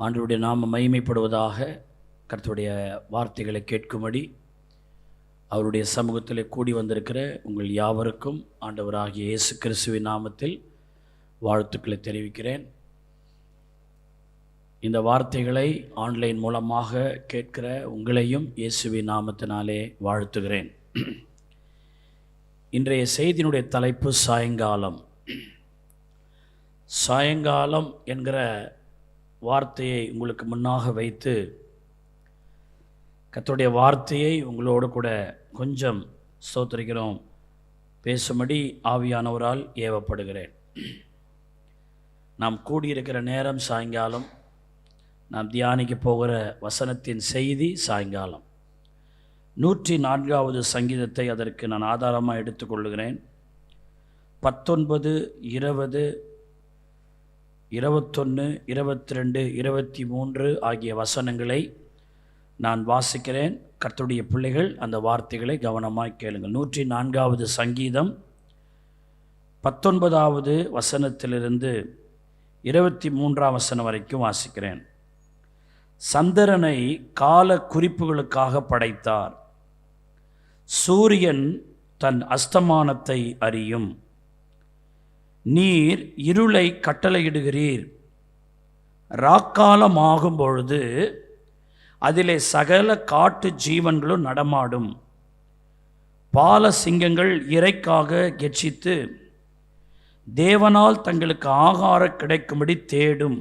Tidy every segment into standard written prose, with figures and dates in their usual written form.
ஆண்டவருடைய நாமம் மகிமைப்படுவதாக. கர்த்தருடைய வார்த்தைகளை கேட்கும்படி அவருடைய சமூகத்தில் கூடி வந்திருக்கிற உங்கள் யாவருக்கும் ஆண்டவராகிய இயேசு கிறிஸ்துவின் நாமத்தில் வாழ்த்துக்களை தெரிவிக்கிறேன். இந்த வார்த்தைகளை ஆன்லைன் மூலமாக கேட்கிற உங்களையும் இயேசுவின் நாமத்தினாலே வாழ்த்துகிறேன். இன்றைய செய்தியினுடைய தலைப்பு சாயங்காலம். சாயங்காலம் என்கிற வார்த்தையை உங்களுக்கு முன்னாக வைத்து கர்த்தருடைய வார்த்தையை உங்களோடு கூட கொஞ்சம் ஸ்தோத்திரிக்கிறோம் பேசும்படி ஆவியானவரால் ஏவப்படுகிறேன். நாம் கூடியிருக்கிற நேரம் சாயங்காலம். நாம் தியானிக்க போகிற வசனத்தின் செய்தி சாயங்காலம். 104வது சங்கீதத்தை அதற்கு நான் ஆதாரமாக எடுத்துக்கொள்கிறேன். 19, 20, 21, 22, 23 ஆகிய வசனங்களை நான் வாசிக்கிறேன். கர்த்தருடைய பிள்ளைகள் அந்த வார்த்தைகளை கவனமாய் கேளுங்கள். 104வது சங்கீதம் 19வது வசனத்திலிருந்து 23ஆம் வசனம் வரைக்கும் வாசிக்கிறேன். சந்திரனை கால குறிப்புகளுக்காக படைத்தார். சூரியன் தன் அஸ்தமானத்தை அறியும். நீர் இருளை கட்டளையிடுகிறீர். ராக்காலமாகும் பொழுது அதிலே சகல காட்டு ஜீவன்களும் நடமாடும். பால சிங்கங்கள் இரைக்காக கெர்ச்சித்து தேவனால் தங்களுக்கு ஆகாரம் கிடைக்கும்படி தேடும்.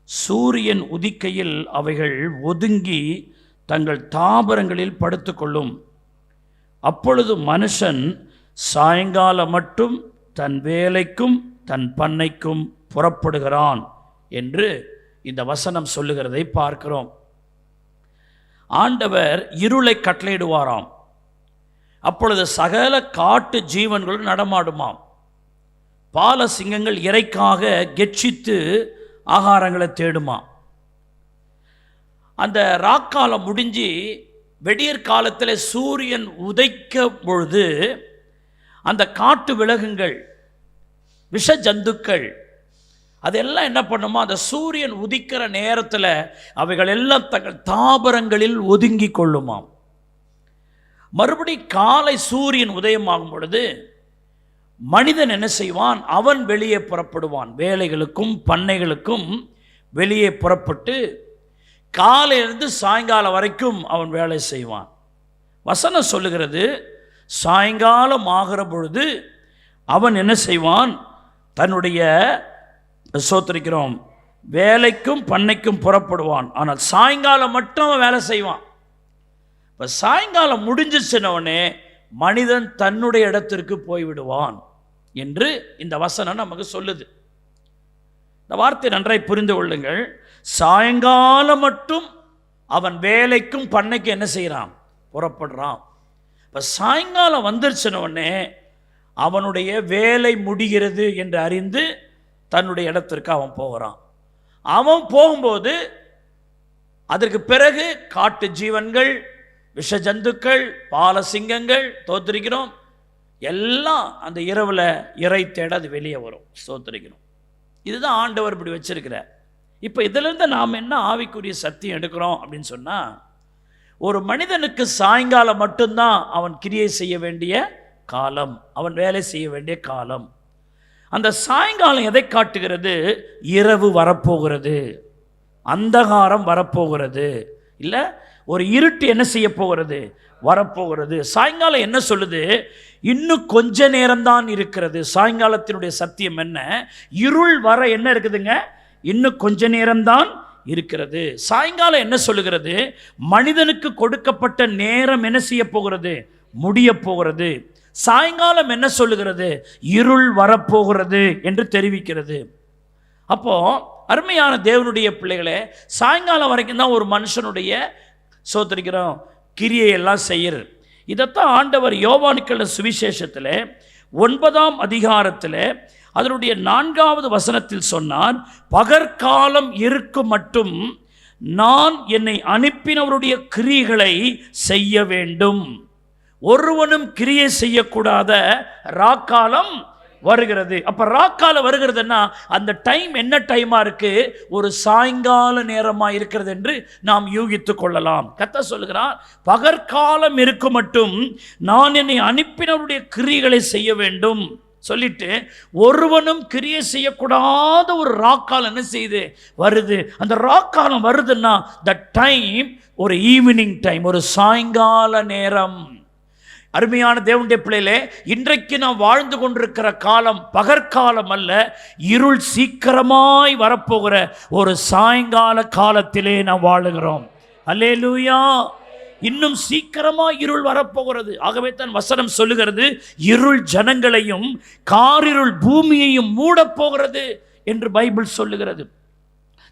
சூரியன் உதிக்கையில் அவைகள் ஒதுங்கி தங்கள் தாபரங்களில் படுத்துக்கொள்ளும். அப்பொழுது மனுஷன் சாயங்காலம் மட்டும் தன் வேலைக்கும் தன் பண்ணைக்கும் புறப்படுகிறான் என்று இந்த வசனம் சொல்லுகிறதை பார்க்கிறோம். ஆண்டவர் இருளை கட்டளையிடுவாராம். அப்பொழுது சகல காட்டு ஜீவன்களும் நடமாடுமாம். பால சிங்கங்கள் இரைக்காக கெர்ச்சித்து ஆகாரங்களை தேடுமா. அந்த ராக்காலம் முடிஞ்சு வெடியற் காலத்தில் சூரியன் உதைக்கும் பொழுது அந்த காட்டு விலங்குகள், விஷ ஜந்துக்கள் அதெல்லாம் என்ன பண்ணுமோ, அந்த சூரியன் உதிக்கிற நேரத்தில் அவைகள் எல்லாம் தங்கள் தாபரங்களில் ஒதுங்கி கொள்ளுமாம். மறுபடி காலை சூரியன் உதயமாகும் பொழுது மனிதன் என்ன செய்வான்? அவன் வெளியே புறப்படுவான். வேலைகளுக்கும் பண்ணைகளுக்கும் வெளியே புறப்பட்டு காலையிலிருந்து சாயங்காலம் வரைக்கும் அவன் வேலை செய்வான். வசனம் சொல்லுகிறது, சாயங்காலம் ஆகிற பொழுது அவன் என்ன செய்வான்? தன்னுடைய சோத்திரிக்கிறோம் வேலைக்கும் பண்ணைக்கும் புறப்படுவான். ஆனால் சாயங்காலம் மட்டும் அவன் வேலை செய்வான். இப்போ சாயங்காலம் முடிஞ்சிச்சுனவனே மனிதன் தன்னுடைய இடத்திற்கு போய்விடுவான் என்று இந்த வசனம் நமக்கு சொல்லுது. இந்த வார்த்தை நன்றாய் புரிந்து கொள்ளுங்கள். சாயங்காலம் மட்டும் அவன் வேலைக்கும் பண்ணைக்கும் என்ன செய்கிறான்? புறப்படுறான். இப்போ சாயங்காலம் வந்துருச்சுனோடனே அவனுடைய வேலை முடிகிறது என்று அறிந்து தன்னுடைய இடத்திற்கு அவன் போகிறான். அவன் போகும்போது அதற்கு பிறகு காட்டு ஜீவன்கள், விஷ ஜந்துக்கள், பால சிங்கங்கள், தோத்திரிக்கிறோம் எல்லாம் அந்த இரவில் இறை தேட அது வெளியே வரும். ஸ்தோத்திரிக்கிறோம். இதுதான் ஆண்டவர் இப்படி வச்சிருக்கிறார். இப்போ இதிலிருந்து நாம் என்ன ஆவிக்குரிய சத்தியம் எடுக்கிறோம் அப்படின்னு சொன்னால், ஒரு மனிதனுக்கு சாயங்காலம் மட்டும்தான் அவன் கிரியை செய்ய வேண்டிய காலம், அவன் வேலை செய்ய வேண்டிய காலம். அந்த சாயங்காலம் எதை காட்டுகிறது? இரவு வரப்போகிறது, அந்தகாரம் வரப்போகிறது, இல்லை ஒரு இருட்டு என்ன செய்ய போகிறது? வரப்போகிறது. சாயங்காலம் என்ன சொல்லுது? இன்னும் கொஞ்ச நேரம்தான் இருக்கிறது. சாயங்காலத்தினுடைய சத்தியம் என்ன? இருள் வர என்ன இருக்குதுங்க? இன்னும் கொஞ்ச நேரம்தான் இருக்கிறது. சாயங்காலம் என்ன சொல்லுகிறது? மனிதனுக்கு கொடுக்கப்பட்ட நேரம் என்ன செய்ய போகிறது? முடிய போகிறது. சாயங்காலம் என்ன சொல்லுகிறது? இருள் வரப்போகிறது என்று தெரிவிக்கிறது. அப்போ அருமையான தேவனுடைய பிள்ளைகளே, சாயங்காலம் வரைக்கும் தான் ஒரு மனுஷனுடைய சோத்திரிக்கிறோம் கிரியையெல்லாம் செய்யறது. இதைத்தான் ஆண்டவர் யோவானுக்கு சுவிசேஷத்தில் 9ஆம் அதிகாரத்தில் அதனுடைய 4வது வசனத்தில் சொன்னார், பகற்காலம் இருக்கும் மட்டும் நான் என்னை அனுப்பினவருடைய கிரியைகளை செய்ய வேண்டும். ஒருவனும் கிரியை செய்யக்கூடாத ராக்காலம் வருகிறது. அப்ப ராக்காலம் வருகிறதுன்னா அந்த டைம் என்ன டைமா இருக்கு? ஒரு சாயங்கால நேரமா இருக்கிறது என்று நாம் யூகித்துக் கொள்ளலாம். கர்த்தர் சொல்கிறார், பகற்காலம் இருக்கும் மட்டும் நான் என்னை அனுப்பினவருடைய கிரியைகளை செய்ய வேண்டும் சொல்லிட்டு, ஒருவனும் கிரியை செய்யக்கூடாத ஒரு ராக்காலம் என்ன செய்யுது? வருது. அந்த ராக்காலம் வருதுன்னா த டைம் ஒரு ஈவினிங் டைம், ஒரு சாயங்கால நேரம். அருமையான தேவனுடைய பிள்ளைகளே, இன்றைக்கு நாம் வாழ்ந்து கொண்டிருக்கிற காலம் பகற்காலம் அல்ல, இருள் சீக்கிரமாய் வரப்போகிற ஒரு சாயங்கால காலத்திலே நாம் வாழுகிறோம். அல்லேலூயா. இன்னும் சீக்கிரமா இருள் வரப்போகிறது. ஆகவே தான் வசனம் சொல்லுகிறது, இருள் ஜனங்களையும் காரிருள் பூமியையும் மூடப்போகிறது என்று பைபிள் சொல்லுகிறது.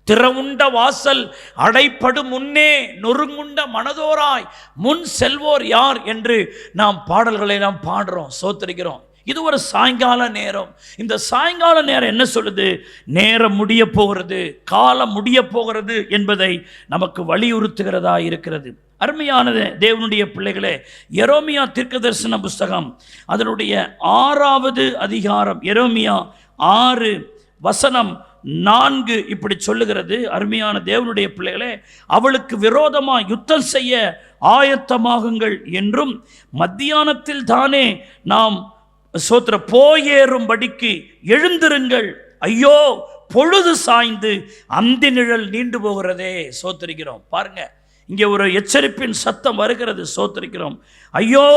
திறவுண்ட வாசல் அடைப்படும் முன்னே நொறுங்குண்ட மனதோராய் முன் செல்வோர் யார் என்று நாம் பாடல்களை நாம் பாடுறோம், சோத்தரிக்கிறோம். இது ஒரு சாயங்கால நேரம். இந்த சாயங்கால நேரம் என்ன சொல்லுது? நேரம் முடிய போகிறது, காலம் முடிய போகிறது என்பதை நமக்கு வலியுறுத்துகிறதா இருக்கிறது. அருமையானது தேவனுடைய பிள்ளைகளே, எரேமியா தீர்க்கதரிசன புஸ்தகம் அதனுடைய 6வது அதிகாரம், எரேமியா 6:4 இப்படி சொல்லுகிறது. அருமையான தேவனுடைய பிள்ளைகளே, அவளுக்கு விரோதமாக யுத்தம் செய்ய ஆயத்தமாகுங்கள் என்றும், மத்தியானத்தில் தானே நாம் போயேறும்படிக்கு எழுந்திருங்கள், ஐயோ பொழுது சாய்ந்து அந்தி நிழல் நீண்டு போகிறதே. சோத்தரிக்கிறோம். பாருங்க, இங்கே ஒரு எச்சரிப்பின் சத்தம் வருகிறது. சோத்தரிக்கிறோம். ஐயோ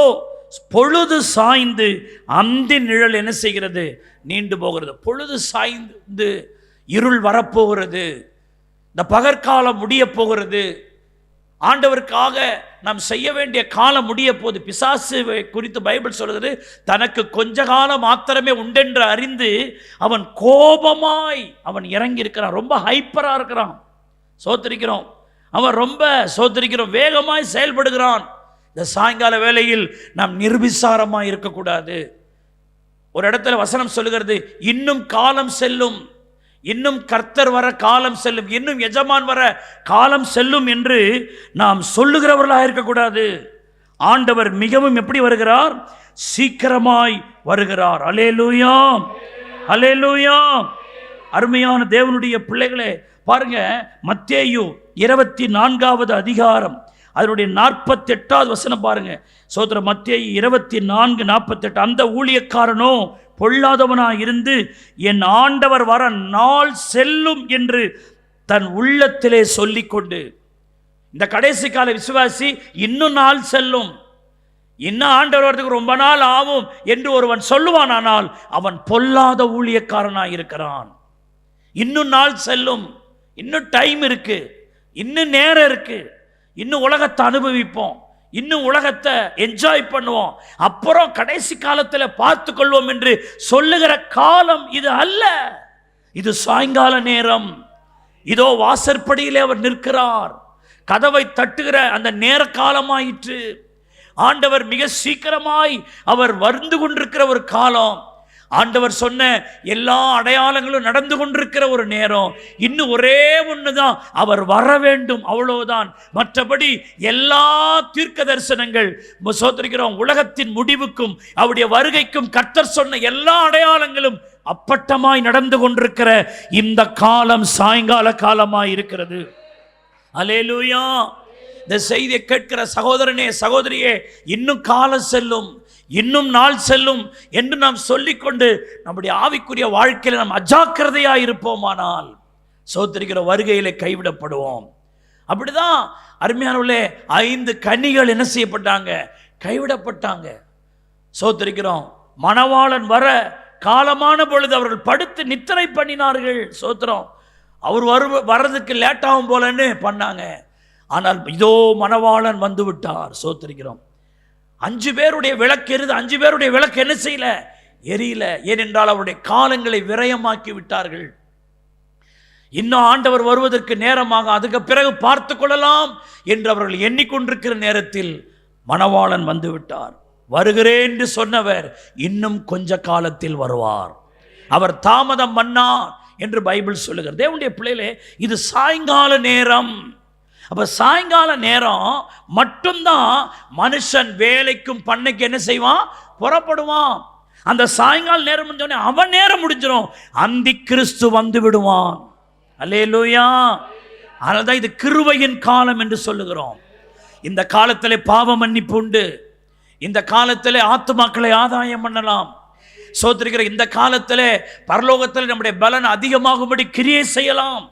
பொழுது சாய்ந்து அந்தி நிழல் என்ன செய்கிறது? நீண்டு போகிறது. பொழுது சாய்ந்து இருள் வரப்போகிறது. இந்த பகற்காலம் முடிய போகிறது. ஆண்டவருக்காக நாம் செய்ய வேண்டிய காலம் முடிய போது. பிசாசு குறித்து பைபிள் சொல்கிறது, தனக்கு கொஞ்ச காலம் மாத்திரமே உண்டென்று அறிந்து அவன் கோபமாய் அவன் இறங்கி இருக்கிறான். ரொம்ப ஹைப்பரா இருக்கிறான். சோத்திரிக்கிறோம். அவன் ரொம்ப சோத்திரிக்கிறோம் வேகமாய் செயல்படுகிறான். இந்த சாயங்கால வேளையில் நாம் நிர்விசாரமாய் இருக்கக்கூடாது. ஒரு இடத்துல வசனம் சொல்லுகிறது, இன்னும் காலம் செல்லும், இன்னும் கர்த்தர் வர காலம் செல்லும், இன்னும் எஜமான் வர காலம் செல்லும் என்று நாம் சொல்லுகிறவர்களாக இருக்கக்கூடாது. ஆண்டவர் மிகவும் எப்படி வருகிறார்? சீக்கிரமாய் வருகிறார். அல்லேலூயா, அல்லேலூயா. அருமையான தேவனுடைய பிள்ளைகளே, பாருங்க, மத்தேயு 24வது அதிகாரம் அதனுடைய 48வது வசனம் பாருங்க. சோதர மத்தேயு 24:48. அந்த ஊழியக்காரனோ பொல்லாதவனாய் இருந்து என் ஆண்டவர் வர நாள் செல்லும் என்று தன் உள்ளத்திலே சொல்லிக்கொண்டு, இந்த கடைசி கால விசுவாசி இன்னும் நாள் செல்லும், இன்னும் ஆண்டவர் வரதுக்கு ரொம்ப நாள் ஆகும் என்று ஒருவன் சொல்லுவானால் அவன் பொல்லாத ஊழியக்காரனாய் இருக்கிறான். இன்னும் நாள் செல்லும், இன்னும் டைம் இருக்கு, இன்னும் நேரம் இருக்கு, இன்னும் உலகத்தை அனுபவிப்போம், இன்னும் உலகத்தை என்ஜாய் பண்ணுவோம், அப்புறம் கடைசி காலத்தில் பார்த்து கொள்வோம் என்று சொல்லுகிற காலம் இது அல்ல. இது சாயங்கால நேரம். இதோ வாசற்படியிலே அவர் நிற்கிறார், கதவை தட்டுகிற அந்த நேர காலமாயிற்று. ஆண்டவர் மிக சீக்கிரமாய் அவர் வந்து கொண்டிருக்கிற ஒரு காலம். ஆண்டவர் சொன்ன எல்லா அடையாளங்களும் நடந்து கொண்டிருக்கிற ஒரு நேரம். இன்னும் ஒரே ஒண்ணுதான், அவர் வர வேண்டும், அவ்வளவுதான். மற்றபடி எல்லா தீர்க்க தரிசனங்கள் சோதரிக்கிறோம் உலகத்தின் முடிவுக்கும் அவருடைய வருகைக்கும் கர்த்தர் சொன்ன எல்லா அடையாளங்களும் அப்பட்டமாய் நடந்து கொண்டிருக்கிற இந்த காலம் சாயங்கால காலமாய் இருக்கிறது. அல்லேலூயா. இந்த செய்தியை கேட்கிற சகோதரனே, சகோதரியே, இன்னும் காலம் செல்லும், இன்னும் நாள் செல்லும் என்று நாம் சொல்லிக்கொண்டு நம்முடைய ஆவிக்குரிய வாழ்க்கையில் நாம் அஜாக்கிரதையாக இருப்போமானால் சோதரிக்கிற வருகையிலே கைவிடப்படுவோம். அப்படிதான் அருமையானவர்களே, 5 கன்னிகள் என்ன செய்யப்பட்டாங்க? கைவிடப்பட்டாங்க. சோதரிக்கிறோம். மணவாளன் வர காலமான பொழுது அவர்கள் படுத்து நித்திரை பண்ணினார்கள். சோத்திரம். அவர் வர்றதுக்கு லேட்டாகும் போலன்னு பண்ணாங்க. ஆனால் இதோ மணவாளன் வந்து விட்டார். சோத்திரிக்கிறோம். 5 பேருடைய விளக்கு எரிது. 5 பேருடைய விளக்கு என்ன செய்யல? எரியல. ஏனென்றால் அவருடைய காலங்களை விரயமாக்கி விட்டார்கள். இன்னும் ஆண்டவர் வருவதற்கு நேரமாக, அதுக்கு பிறகு பார்த்து கொள்ளலாம் என்று அவர்கள் எண்ணிக்கொண்டிருக்கிற நேரத்தில் மணவாளன் வந்து விட்டார். வருகிறேன் என்று சொன்னவர் இன்னும் கொஞ்ச காலத்தில் வருவார், அவர் தாமதம் பண்ணார் என்று பைபிள் சொல்லுகிறது. தேவனுடைய பிள்ளைகளே, இது சாயங்கால நேரம். அப்ப சாயங்கால நேரம் மட்டும்தான் மனுஷன் வேலைக்கும் பண்ணைக்கு என்ன செய்வான்? புறப்படுவான். அந்த சாயங்கால நேரம் முடிஞ்சோடனே அவன் நேரம் முடிஞ்சிடும், அந்தி கிறிஸ்து வந்து விடுவான். அல்லேலூயா. அதனால்தான் இது கிருபையின் காலம் என்று சொல்லுகிறோம். இந்த காலத்திலே பாவ மன்னிப்பு உண்டு. இந்த காலத்திலே ஆத்துமாக்களை ஆதாயம் பண்ணலாம். சோத்திருக்கிற இந்த காலத்திலே பரலோகத்தில் நம்முடைய பலன் அதிகமாகும்படி கிரியை செய்யலாம்.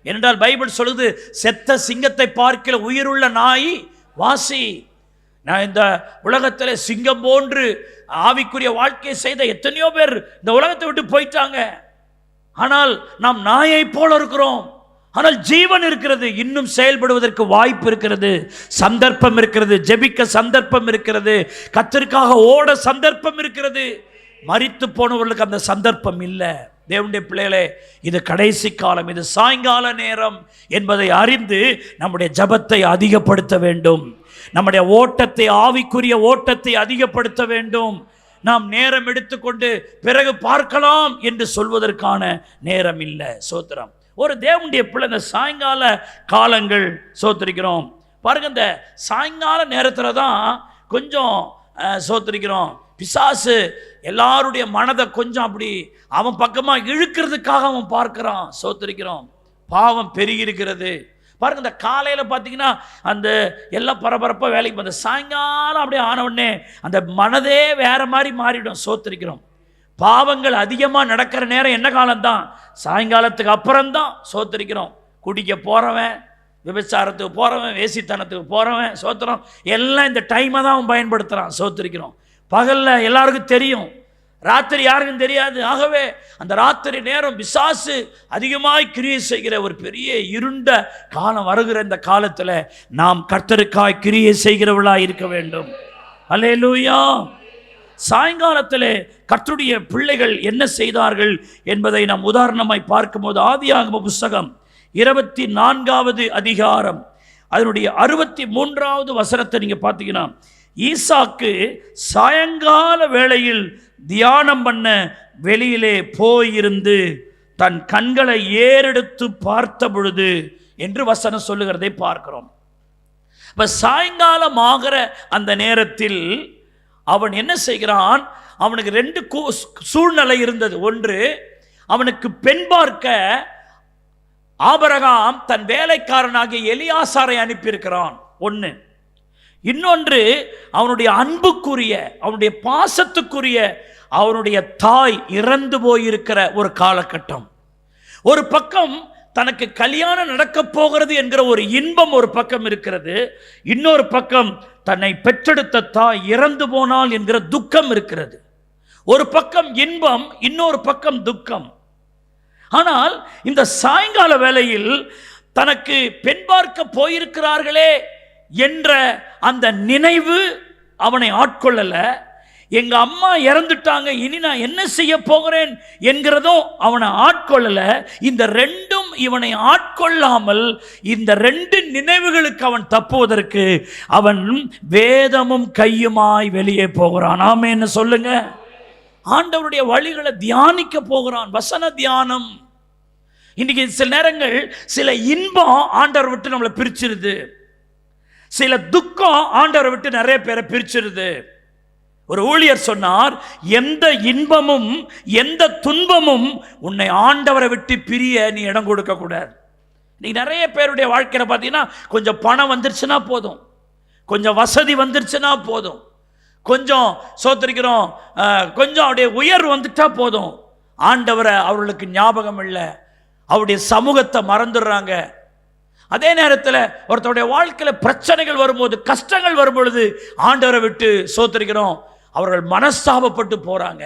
என்றால் பைபிள் சொல்லுது, செத்த சிங்கத்தை பார்க்கிற உயிருள்ள நாய் வாசி. நான் இந்த உலகத்தில் சிங்கம் போன்று ஆவிக்குரிய வாழ்க்கையை செய்த எத்தனையோ பேர் இந்த உலகத்தை விட்டு போயிட்டாங்க. ஆனால் நாம் நாயை போல இருக்கிறோம். ஆனால் ஜீவன் இருக்கிறது, இன்னும் செயல்படுவதற்கு வாய்ப்பு இருக்கிறது, சந்தர்ப்பம் இருக்கிறது, ஜெபிக்க சந்தர்ப்பம் இருக்கிறது, கர்த்தருக்காக ஓட சந்தர்ப்பம் இருக்கிறது. மரித்து போனவர்களுக்கு அந்த சந்தர்ப்பம் இல்லை. தேவனுடைய பிள்ளைகளே, இது கடைசி காலம், இது சாயங்கால நேரம் என்பதை அறிந்து நம்முடைய ஜெபத்தை அதிகப்படுத்த வேண்டும். நம்முடைய ஓட்டத்தை, ஆவிக்குரிய ஓட்டத்தை அதிகப்படுத்த வேண்டும். நாம் நேரம் எடுத்துக்கொண்டு பிறகு பார்க்கலாம் என்று சொல்வதற்கான நேரம் இல்லை. சோத்திரம். ஒரு தேவனுடைய பிள்ளை இந்த சாயங்கால காலங்கள் சோத்திரிக்கிறோம் பாருங்க. இந்த சாயங்கால நேரத்தில் தான் கொஞ்சம் சோத்திரிக்கிறோம், பிசாசு எல்லாருடைய மனதை கொஞ்சம் அப்படி அவன் பக்கமாக இழுக்கிறதுக்காக அவன் பார்க்கிறான். சோத்திரிக்கிறோம். பாவம் பெருகி இருக்கிறது பாருங்க. இந்த காலையில் பார்த்தீங்கன்னா அந்த எல்லாம் பரபரப்பாக வேலைக்கு போகிற, சாயங்காலம் அப்படியே ஆனவுடனே அந்த மனதே வேற மாதிரி மாறிடும். சோத்திரிக்கிறோம். பாவங்கள் அதிகமாக நடக்கிற நேரம் என்ன காலம்தான்? சாயங்காலத்துக்கு அப்புறம்தான். சோத்திரிக்கிறோம். குடிக்க போகிறவன், விபச்சாரத்துக்கு போகிறவன், வேசித்தனத்துக்கு போகிறவன், சோத்திரம் எல்லாம் இந்த டைமை தான் அவன் பயன்படுத்துகிறான். சோத்திரிக்கிறோம். பகலில் எல்லாருக்கும் தெரியும், ராத்திரி யாருக்கும் தெரியாது. ஆகவே அந்த ராத்திரி நேரம் பிசாசு அதிகமாய் கிரியை செய்கிற ஒரு பெரிய இருண்ட காலம் வருகிற இந்த காலத்தில் நாம் கர்த்தருக்காய் கிரியை செய்கிறவர்களாக இருக்க வேண்டும். அல்லேலூயா. சாயங்காலத்தில் கர்த்தருடைய பிள்ளைகள் என்ன செய்தார்கள் என்பதை நாம் உதாரணமாய் பார்க்கும்போது, ஆதியாகம புஸ்தகம் 24வது அதிகாரம் அதனுடைய 63வது வசனத்தை நீங்கள் பார்த்தீங்கன்னா, ஈசாக்கு சாயங்கால வேளையில் தியானம் பண்ண வெளியிலே போயிருந்து தன் கண்களை ஏறெடுத்து பார்த்த பொழுது என்று வசனம் சொல்லுகிறதை பார்க்கிறோம். இப்ப சாயங்காலம் ஆகிற அந்த நேரத்தில் அவன் என்ன செய்கிறான்? அவனுக்கு 2 சூழ்நிலை இருந்தது. ஒன்று, அவனுக்கு பெண் பார்க்க ஆபிரகாம் தன் வேலைக்காரனாகிய எலியாசாரை அனுப்பியிருக்கிறான். ஒன்று. இன்னொன்று, அவனுடைய அன்புக்குரிய, அவனுடைய பாசத்துக்குரிய அவனுடைய தாய் இறந்து போயிருக்கிற ஒரு காலகட்டம். ஒரு பக்கம் தனக்கு கல்யாணம் நடக்க போகிறது என்கிற ஒரு இன்பம் ஒரு பக்கம் இருக்கிறது. இன்னொரு பக்கம் தன்னை பெற்றெடுத்த தாய் இறந்து போனால் என்கிற துக்கம் இருக்கிறது. ஒரு பக்கம் இன்பம், இன்னொரு பக்கம் துக்கம். ஆனால் இந்த சாயங்கால வேளையில் தனக்கு பெண் பார்க்க போயிருக்கிறார்களே என்ற அந்த நினைவு அவனை ஆட்கொள்ளல. எங்க அம்மா இறந்துட்டாங்க, இனி நான் என்ன செய்ய போகிறேன் என்கிறதும் அவனை ஆட்கொள்ளல. இந்த ரெண்டும் இவனை ஆட்கொள்ளாமல் இந்த 2 நினைவுகளுக்கு அவன் தப்புவதற்கு அவன் வேதமும் கையுமாய் வெளியே போகிறான். ஆமே என்ன சொல்லுங்க. ஆண்டவருடைய வழிகளை தியானிக்க போகிறான். வசன தியானம். இன்னைக்கு சில நேரங்கள் சில இன்பம் ஆண்டவரை விட்டு நம்மளை பிரிச்சிருது, சில துக்கம் ஆண்டவரை விட்டு நிறைய பேரை பிரிச்சிருது. ஒரு ஊழியர் சொன்னார், எந்த இன்பமும் எந்த துன்பமும் உன்னை ஆண்டவரை விட்டு பிரிய நீ இடம் கொடுக்க கூடாது. இன்னைக்கு நிறைய பேருடைய வாழ்க்கையில் பார்த்தீங்கன்னா, கொஞ்சம் பணம் வந்துருச்சுன்னா போதும், கொஞ்சம் வசதி வந்துருச்சுன்னா போதும், கொஞ்சம் சோத்திரிக்கிறோம், கொஞ்சம் அவருடைய உயர்வு வந்துட்டா போதும், ஆண்டவரை அவர்களுக்கு ஞாபகம் இல்லை, அவருடைய சமூகத்தை மறந்துடுறாங்க. அதே நேரத்தில் ஒருத்தருடைய வாழ்க்கையில் பிரச்சனைகள் வரும்போது, கஷ்டங்கள் வரும்பொழுது ஆண்டவரை விட்டு சோத்திரிக்கிறோம், அவர்கள் மனஸ்தாபப்பட்டு போறாங்க.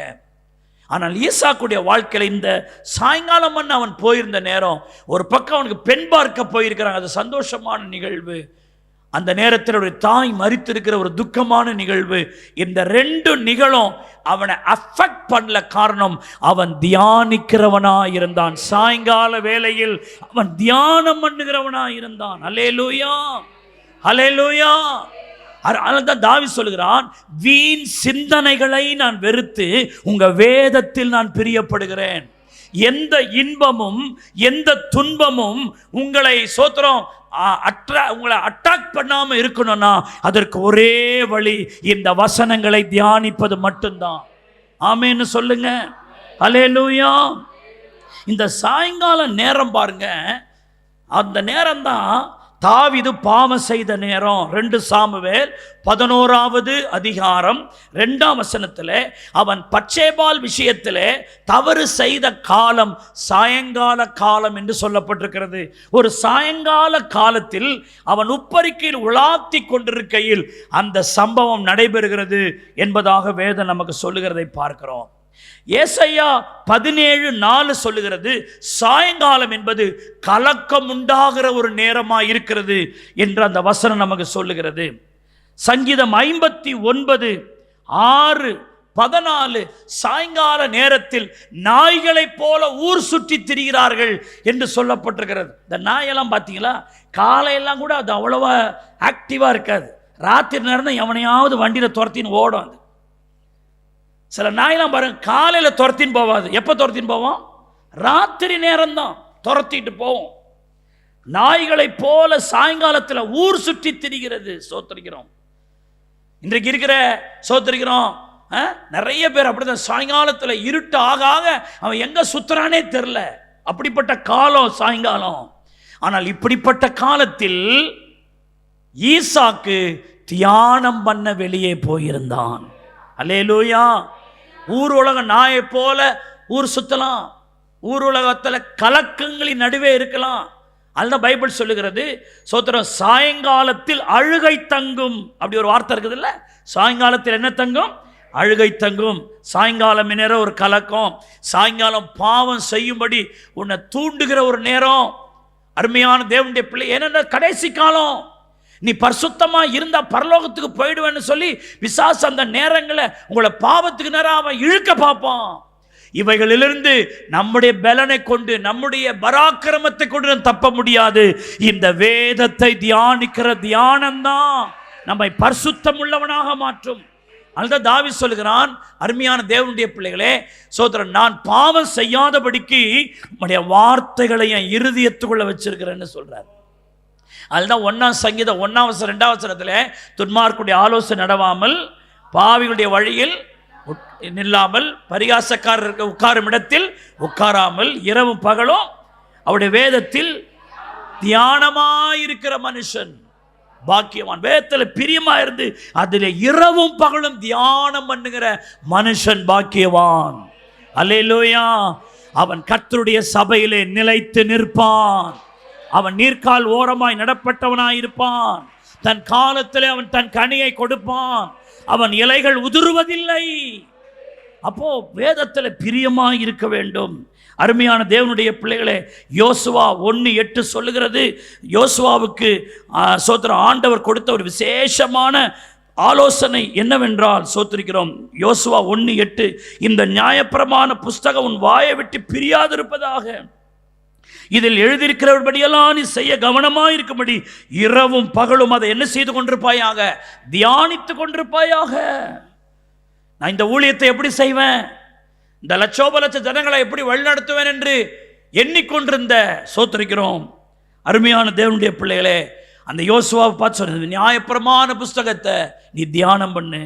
ஆனால் ஈசாக்குடைய வாழ்க்கையில் இந்த சாயங்காலம் அவன் போயிருந்த நேரம், ஒரு பக்கம் அவனுக்கு பெண் பார்க்க போயிருக்கிறாங்க, அது சந்தோஷமான நிகழ்வு. அந்த நேரத்தில் ஒரு தாய் மரித்திருக்கிற ஒரு துக்கமான நிகழ்வு. இந்த 2 நிகழும் அவனை அஃபெக்ட் பண்ணல. காரணம், அவன் தியானிக்கிறவனா இருந்தான். சாயங்கால வேளையில் அவன் தியானம் பண்ணுகிறவனா இருந்தான். அல்லேலூயா, அல்லேலூயா. அதனால்தான் தாவீது சொல்லுகிறான், வீண் சிந்தனைகளை நான் வெறுத்து உங்க வேதத்தில் நான் பிரியப்படுகிறேன். எந்த இன்பமும் எந்த துன்பமும் உங்களை சோத்திரம் உங்களை அட்டாக் பண்ணாம இருக்கணும்னா அதற்கு ஒரே வழி இந்த வசனங்களை தியானிப்பது மட்டும்தான். ஆமென்னு சொல்லுங்க. அல்லேலூயா. இந்த சாயங்கால நேரம் பாருங்க, அந்த நேரம் தான் தாவீது பாவம் செய்த நேரம். 2 சாமுவேல் 11வது அதிகாரம் 2ஆம் வசனத்தில் அவன் பட்சேபால் விஷயத்தில் தவறு செய்த காலம் சாயங்கால காலம் என்று சொல்லப்பட்டிருக்கிறது. ஒரு சாயங்கால காலத்தில் அவன் உப்பரிக்கையில் உலாத்தி கொண்டிருக்கையில் அந்த சம்பவம் நடைபெறுகிறது என்பதாக வேதம் நமக்கு சொல்லுகிறதை பார்க்கிறோம். ஏசாயா 17:4 சொல்லுகிறது, சாயங்காலம் என்பது கலக்கம் உண்டாகிற ஒரு நேரமாக இருக்கிறது என்று அந்த வசனம் நமக்கு சொல்லுகிறது. சங்கீதம் 59:6-14 சாயங்கால நேரத்தில் நாய்களைப் போல ஊர் சுற்றி திரிகிறார்கள் என்று சொல்லப்பட்டிருக்கிறது. இந்த நாயெல்லாம் பார்த்தீங்களா, காலையெல்லாம் கூட அது அவ்வளவா ஆக்டிவாக இருக்காது. ராத்திரி நேரம் தான் எவனையாவது வண்டியில் துரத்தின்னு ஓடும். அது சில நாயெல்லாம் பாருங்க, காலையில் துரத்தின்னு போவாது. எப்போ துரத்தின்னு போவோம்? ராத்திரி நேரம் தான் துரத்திட்டு போவோம். நாய்களைப் போல சாயங்காலத்தில் ஊர் சுற்றி திரிகிறது. சோத்தரிக்கிறோம். இன்றைக்கு இருக்கிற சோத்தரிக்கிறோம் நிறைய பேர் அப்படிதான். சாயங்காலத்தில் இருட்டு ஆக ஆக அவன் எங்க சுத்துறானே தெரில. அப்படிப்பட்ட காலம் சாயங்காலம். ஆனால் இப்படிப்பட்ட காலத்தில் ஈசாக்கு தியானம் பண்ண வெளியே போயிருந்தான். அல்லேலூயா. ஊர் உலக நாயை போல ஊர் சுத்தலாம், ஊர் உலகத்தில் கலக்கங்களின் நடுவே இருக்கலாம். அதுதான் பைபிள் சொல்லுகிறது. சோத்திரம், சாயங்காலத்தில் அழுகை தங்கும். அப்படி ஒரு வார்த்தை இருக்குது இல்ல? சாயங்காலத்தில் என்ன தங்கும்? அழுகை தங்கும். சாயங்காலம் நேரம் ஒரு கலக்கம். சாயங்காலம் பாவம் செய்யும்படி உன்னை தூண்டுகிற ஒரு நேரம். அருமையான தேவனுடைய பிள்ளை, ஏன்னா கடைசி காலம். நீ பரிசுத்தமா இருந்தா பரலோகத்துக்கு போயிடுவேன்னு சொல்லி பிசாசு அந்த நேரங்களை உங்களை பாவத்துக்கு நேரம் அவன் இழுக்க பார்ப்பான். இவைகளிலிருந்து நம்முடைய பலனை கொண்டு, நம்முடைய பராக்கிரமத்தை கொண்டு தப்ப முடியாது. இந்த வேதத்தை தியானிக்கிற தியானம்தான் நம்மை பரிசுத்தம் உள்ளவனாக மாற்றும். அதுதான் தாவீது சொல்லுகிறான், அருமையான தேவனுடைய பிள்ளைகளே, சோதரன், நான் பாவம் செய்யாதபடிக்கு உம்முடைய வார்த்தைகளை என் இருதயத்துக்குள்ள வச்சிருக்கிறேன்னு சொல்றார். அதுதான் 1ஆம் சங்கீதம் 1ஆம் வசனம் 2ஆம் வசனத்தில், துன்மார்க்குடைய ஆலோசனை நடவாமல், பாவிகளுடைய வழியில் நில்லாமல், பரிகாசக்காரருக்கு உட்காரும் இடத்தில் உட்காராமல், இரவும் பகலும் அவருடைய வேதத்தில் தியானமாயிருக்கிற மனுஷன் பாக்கியவான். வேதத்தில் பிரியமா இருந்து அதில் இரவும் பகலும் தியானம் பண்ணுகிற மனுஷன் பாக்கியவான். அல்லேலூயா. அவன் கர்த்தருடைய சபையிலே நிலைத்து நிற்பான். அவன் நீர்க்கால் ஓரமாய் நடப்பட்டவனாயிருப்பான். தன் காலத்தில் அவன் தன் கனியை கொடுப்பான். அவன் இலைகள் உதிருவதில்லை. அப்போ வேதத்தில் பிரியமாய் இருக்க வேண்டும். அருமையான தேவனுடைய பிள்ளைகளே, யோசுவா 1:8 சொல்லுகிறது, யோசுவாவுக்கு சோத்திரம் ஆண்டவர் கொடுத்த ஒரு விசேஷமான ஆலோசனை என்னவென்றால், சோத்திரிக்கிறோம், யோசுவா 1:8, இந்த நியாயப்பிரமாண புஸ்தகம் உன் வாயை விட்டு பிரியாதிருப்பதாக, இதில் எழுதியிருக்கிறபடியெல்லாம் நீ செய்ய கவனமாக இருக்கும்படி இரவும் பகலும் அதை என்ன செய்து கொண்டிருப்பாயாக? தியானித்து கொண்டிருப்பாயாக. நான் இந்த ஊழியத்தை எப்படி செய்வேன், இந்த லட்சோபலட்ச ஜனங்களை எப்படி வழிநடத்துவேன் என்று எண்ணிக்கொண்டிருந்த சோத்திரிக்கிறோம் அருமையான தேவனுடைய பிள்ளைகளே, அந்த யோசுவாவை பார்த்து சொன்னது, நியாயப்பிரமாண புஸ்தகத்தை நீ தியானம் பண்ணு,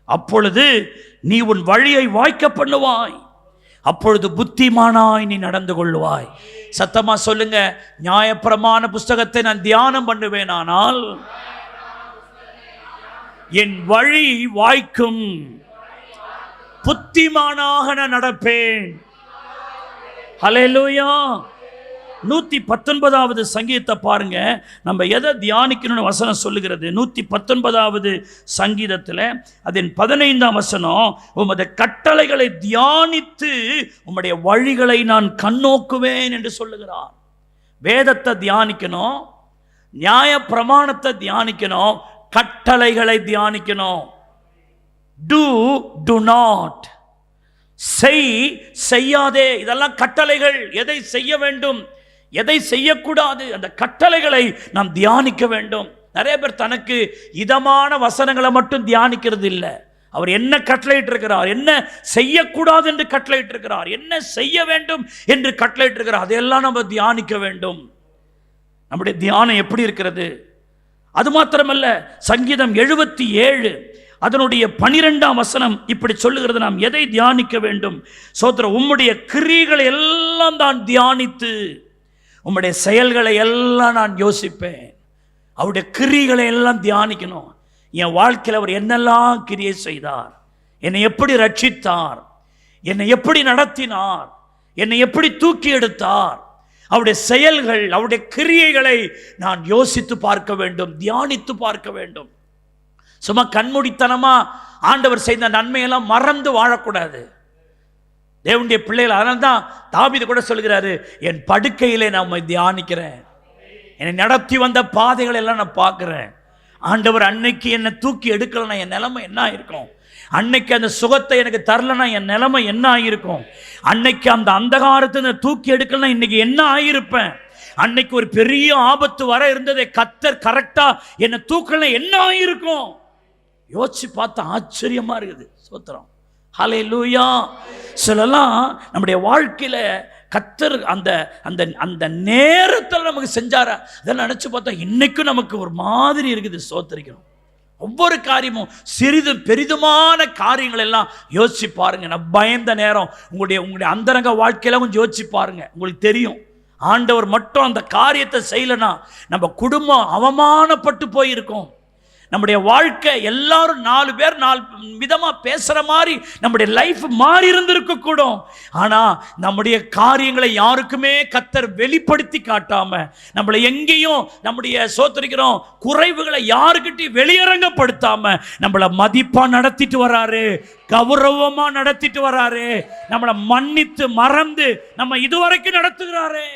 அப்பொழுது நீ உன் வழியை வாய்க்க பண்ணுவாய், அப்பொழுது புத்திமானாய் நீ நடந்து கொள்வாய். சத்தமா சொல்லுங்க, நியாயப்பிரமாண புஸ்தகத்தை நான் தியானம் பண்ணுவேனானால் என் வழி வாய்க்கும், புத்திமானாக நான் நடப்பேன். ஹல்லேலூயா. 119வது சங்கீதத்தை பாருங்க, நம்ம எதை தியானிக்கணும்னு வசனம் சொல்லுகிறது. 119வது சங்கீதத்தில் அதன் 15ஆம் வசனம், உமது கட்டளைகளை தியானித்து உம்முடைய வழிகளை நான் கண்ணோக்குவேன் என்று சொல்லுகிறார். வேதத்தை தியானிக்கணும், நியாய பிரமாணத்தை தியானிக்கணும், கட்டளைகளை தியானிக்கணும். do not, செய்யாதே, இதெல்லாம் கட்டளைகள். எதை செய்ய வேண்டும், எதை செய்யக்கூடாது, அந்த கட்டளைகளை நாம் தியானிக்க வேண்டும். நிறைய பேர் தனக்கு இதமான வசனங்களை மட்டும் தியானிக்கிறது இல்லை. அவர் என்ன கட்டளையிட்டு இருக்கிறார், என்ன செய்யக்கூடாது என்று கட்டளையிட்டு இருக்கிறார், என்ன செய்ய வேண்டும் என்று கட்டளையிட்டு இருக்கிறார், அதையெல்லாம் நம்ம தியானிக்க வேண்டும். நம்முடைய தியானம் எப்படி இருக்கிறது? அது மாத்திரமல்ல, சங்கீதம் 77 அதனுடைய 12ஆம் வசனம் இப்படி சொல்லுகிறது, நாம் எதை தியானிக்க வேண்டும்? சோத்திரம், உம்முடைய கிரியைகளை எல்லாம் நான் தியானித்து உம்முடைய செயல்களை எல்லாம் நான் யோசிப்பேன். அவருடைய கிரியைகளை எல்லாம் தியானிக்கணும். என் வாழ்க்கையில் அவர் என்னெல்லாம் கிரியை செய்தார், என்னை எப்படி ரட்சித்தார், என்னை எப்படி நடத்தினார், என்னை எப்படி தூக்கி எடுத்தார், அவருடைய செயல்கள், அவருடைய கிரியைகளை நான் யோசித்து பார்க்க வேண்டும், தியானித்து பார்க்க வேண்டும். சும்மா கண்மூடித்தனமா ஆண்டவர் செய்த நன்மையெல்லாம் மறந்து வாழக்கூடாது தேவனுடைய பிள்ளைகள். அதனால தான் தாவீது கூட சொல்கிறாரு, என் படுக்கையிலே நான் தியானிக்கிறேன், என்னை நடத்தி வந்த பாதைகள் எல்லாம் நான் பார்க்கிறேன். ஆண்டவர் அன்னைக்கு என்னை தூக்கி எடுக்கலன்னா என் நிலைமை என்ன ஆயிருக்கும், அன்னைக்கு அந்த சுகத்தை எனக்கு தரலன்னா என் நிலைமை என்ன ஆகிருக்கும், அன்னைக்கு அந்த அந்தகாரத்தை தூக்கி எடுக்கலன்னா இன்னைக்கு என்ன ஆகிருப்பேன், அன்னைக்கு ஒரு பெரிய ஆபத்து வர இருந்ததை கர்த்தர் கரெக்டா என்னை தூக்கலன்னா என்ன ஆகிருக்கும். யோசிச்சு பார்த்தா ஆச்சரியமா இருக்குது. சோத்திரம், ஹல்லேலூயா. சிலலாம் நம்முடைய வாழ்க்கையில கர்த்தர் அந்த அந்த அந்த நேரத்தில் நமக்கு செஞ்சார, அதெல்லாம் நினைச்சு பார்த்தா இன்னைக்கும் நமக்கு ஒரு மாதிரி இருக்குது. சோத்திரிக்கணும். ஒவ்வொரு காரியமும் சிறிது பெரிதுமான காரியங்கள் எல்லாம் யோசிச்சு பாருங்க. நான் பயந்த நேரம் உங்களுடைய அந்தரங்க வாழ்க்கையில கொஞ்சம் யோசிச்சு பாருங்க. உங்களுக்கு தெரியும், ஆண்டவர் மட்டும் அந்த காரியத்தை செய்யலைன்னா நம்ம குடும்பம் அவமானப்பட்டு போயிருக்கோம். நம்முடைய வாழ்க்கை எல்லாரும் 4 பேர் 4 விதமா பேசுற மாதிரி நம்முடைய லைஃப் மாறி இருந்திருக்க கூடும். ஆனா நம்முடைய காரியங்களை யாருக்குமே கர்த்தர் வெளிப்படுத்தி காட்டாம, நம்மளை எங்கேயும் நம்முடைய சோத்திரிக்கிறோம் குறைவுகளை யாருக்கிட்டையும் வெளியரங்கப்படுத்தாம நம்மளை மதிப்பா நடத்திட்டு வராரு, கௌரவமா நடத்திட்டு வராரு, நம்மளை மன்னித்து மறந்து நம்ம இதுவரைக்கும் நடத்துகிறாரு.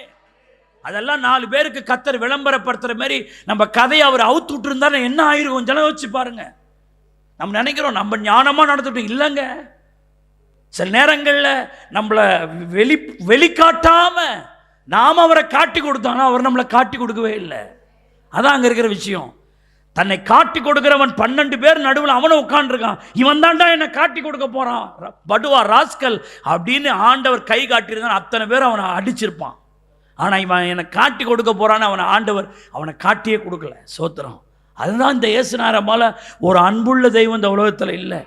அதெல்லாம் 4 பேருக்கு கர்த்தர் விளம்பரப்படுத்துற மாதிரி நம்ம கதையை அவர் அவுத்து விட்டு இருந்தா என்ன ஆயிருக்கும் ஜன வச்சு பாருங்க. நம்ம நினைக்கிறோம் நம்ம ஞானமா நடந்துட்டோம். இல்லைங்க, சில நேரங்களில் நம்மளை வெளிக்காட்டாம நாம அவரை காட்டி கொடுத்தோம், அவர் நம்மளை காட்டி கொடுக்கவே இல்லை. அதான் அங்க இருக்கிற விஷயம். தன்னை காட்டி கொடுக்கிறவன் 12 பேர் நடுவில் அவனை உட்காந்துருக்கான். இவன் தான்டா என்னை காட்டி கொடுக்க போறான், படுவா ராஸ்கல் அப்படின்னு ஆண்டவர் கை காட்டியிருந்தான். அத்தனை பேர் அவனை அடிச்சிருப்பான். ஆனால் இவன் என்னை காட்டி கொடுக்க போறான்னு ஆண்டவர் அவனை காட்டியே கொடுக்கல. சோத்திரம். அதுதான் இந்த இயேசுநாதரால ஒரு அன்புள்ள தெய்வம் இந்த உலகத்தில் இல்லை.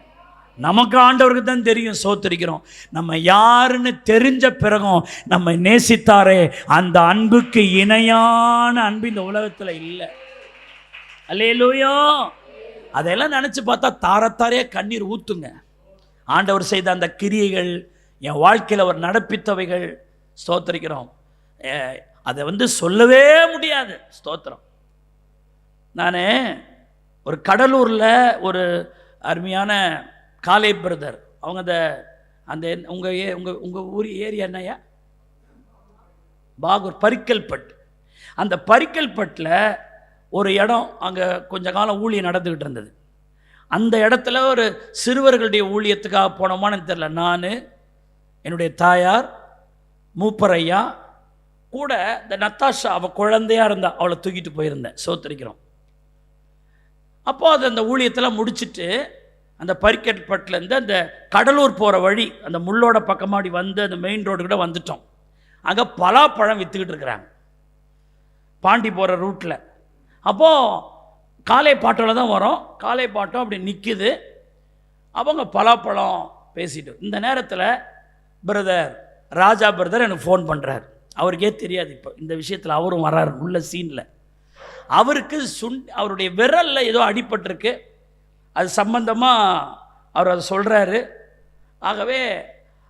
நமக்கு ஆண்டவருக்கு தான் தெரியும். சோத்திரிக்கிறோம். நம்ம யாருன்னு தெரிஞ்ச பிறகும் நம்ம நேசித்தாரே, அந்த அன்புக்கு இணையான அன்பு இந்த உலகத்தில் இல்லை. அல்லேலூயா. அதெல்லாம் நினச்சி பார்த்தா தாரத்தாரே கண்ணீர் ஊத்துங்க. ஆண்டவர் செய்த அந்த கிரியைகள், என் வாழ்க்கையில் அவர் நடப்பித்தவைகள், ஸ்தோத்திரிக்கிறோம், அதை சொல்லவே முடியாது. ஸ்தோத்திரம். நான் ஒரு கடலூரில் ஒரு அருமையான காலை பிரதர், அவங்க அந்த உங்கள் ஊர் ஏரியா என்னையா? பாகூர், பரிக்கல்பட்டு. அந்த பரிக்கல்பட்டில் ஒரு இடம், அங்கே கொஞ்ச காலம் ஊழியம் நடந்துக்கிட்டு இருந்தது. அந்த இடத்துல ஒரு சிறுவர்களுடைய ஊழியத்துக்காக போனோமான்னு தெரியல. நான், என்னுடைய தாயார், மூப்பரையா கூட, இந்த நத்தாஷா அவள் குழந்தையாக இருந்தா, அவளை தூக்கிட்டு போயிருந்தேன். சோத்திரிக்கிறோம். அப்போ அது அந்த ஊழியத்தெல்லாம் முடிச்சுட்டு அந்த பரிக்கல்பட்டிலேருந்து அந்த கடலூர் போகிற வழி, அந்த முள்ளோட பக்கமாடி வந்து அந்த மெயின் ரோடு கூட வந்துட்டோம். அங்கே பலாப்பழம் விற்றுக்கிட்டு இருக்கிறாங்க பாண்டி போகிற ரூட்டில். அப்போது காலைப்பாட்டில் தான் வரோம். காலைப்பாட்டம் அப்படி நிற்கிது. அவங்க பலாப்பழம் பேசிட்டு, இந்த நேரத்தில் பிரதர் ராஜா பிரதர் எனக்கு ஃபோன் பண்ணுறாரு. அவருக்கே தெரியாது இப்போ இந்த விஷயத்தில் அவரும் வர்றாரு உள்ள சீனில். அவருக்கு அவருடைய விரலில் ஏதோ அடிபட்டிருக்கு. அது சம்பந்தமாக அவர் அதை சொல்கிறாரு. ஆகவே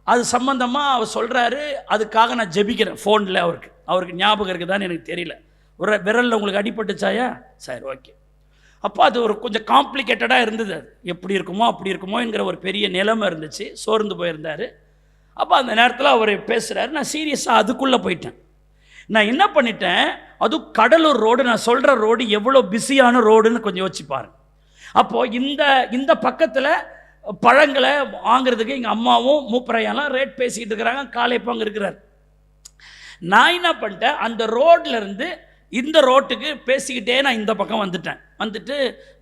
அது சம்பந்தமாக அவர் சொல்கிறாரு. அதுக்காக நான் ஜெபிக்கிறேன் ஃபோனில். அவருக்கு ஞாபகம் இருக்குதான்னு எனக்கு தெரியல. ஒரு விரலில் உங்களுக்கு அடிபட்டுச்சாயா? சரி, ஓகே. அப்போ அது ஒரு கொஞ்சம் காம்ப்ளிகேட்டடாக இருந்தது. அது எப்படி இருக்குமோ அப்படி இருக்குமோங்கிற ஒரு பெரிய நிலைமை இருந்துச்சு. சோர்ந்து போயிருந்தார். அப்போ அந்த நேரத்தில் அவர் பேசுகிறாரு. நான் சீரியஸாக அதுக்குள்ளே போயிட்டேன். நான் என்ன பண்ணிட்டேன், அதுவும் கடலூர் ரோடு, நான் சொல்கிற ரோடு எவ்வளோ பிஸியான ரோடுன்னு கொஞ்சம் யோசிச்சு பாருங்க. அப்போது இந்த பக்கத்தில் பழங்களை வாங்குறதுக்கு எங்கள் அம்மாவும் மூப்பரையெல்லாம் ரேட் பேசிக்கிட்டு இருக்கிறாங்க. காலைப்பாங்க இருக்கிறார். நான் என்ன பண்ணிட்டேன், அந்த ரோட்லேருந்து இந்த ரோட்டுக்கு பேசிக்கிட்டே நான் இந்த பக்கம் வந்துட்டு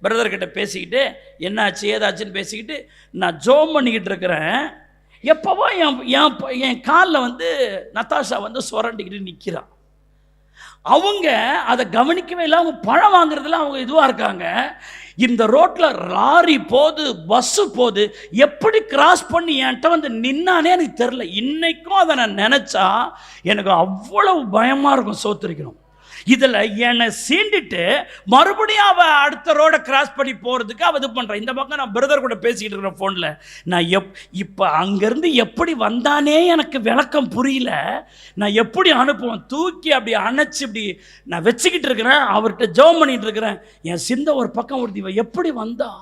பிரதர்கிட்ட பேசிக்கிட்டு என்னாச்சு ஏதாச்சுன்னு பேசிக்கிட்டு நான் ஜோம் பண்ணிக்கிட்டு இருக்கிறேன். எப்போவோ என் காலில் நத்தாஷா சுரண்டிக்கிட்டு நிற்கிறான். அவங்க அதை கவனிக்கவே இல்லை. அவங்க பழம் வாங்குறதுல அவங்க இதுவாக இருக்காங்க. இந்த ரோட்டில் லாரி போகுது, பஸ்ஸு போகுது, எப்படி கிராஸ் பண்ணி என்கிட்ட வந்து நின்னானே எனக்கு தெரில. இன்னைக்கும் அதை நான் நினச்சா எனக்கு அவ்வளவு பயமாக இருக்கும். சோத்திருக்கணும். இதில் என்னை சீண்டிட்டு மறுபடியும் அவள் அடுத்த ரோடை கிராஸ் பண்ணி போகிறதுக்கு அவள் இது பண்ணுறான். இந்த பக்கம் நான் பிரதர் கூட பேசிக்கிட்டு இருக்கிற ஃபோனில், நான் இப்போ அங்கேருந்து எப்படி வந்தானே எனக்கு விளக்கம் புரியல. நான் எப்படி அனுப்புவேன்? தூக்கி அப்படி அணைச்சி இப்படி நான் வச்சுக்கிட்டு இருக்கிறேன், அவர்கிட்ட ஜெபம் பண்ணிகிட்டு இருக்கிறேன். என் சிந்தை ஒரு பக்கம் ஒருத்தி, இவன் எப்படி வந்தான்?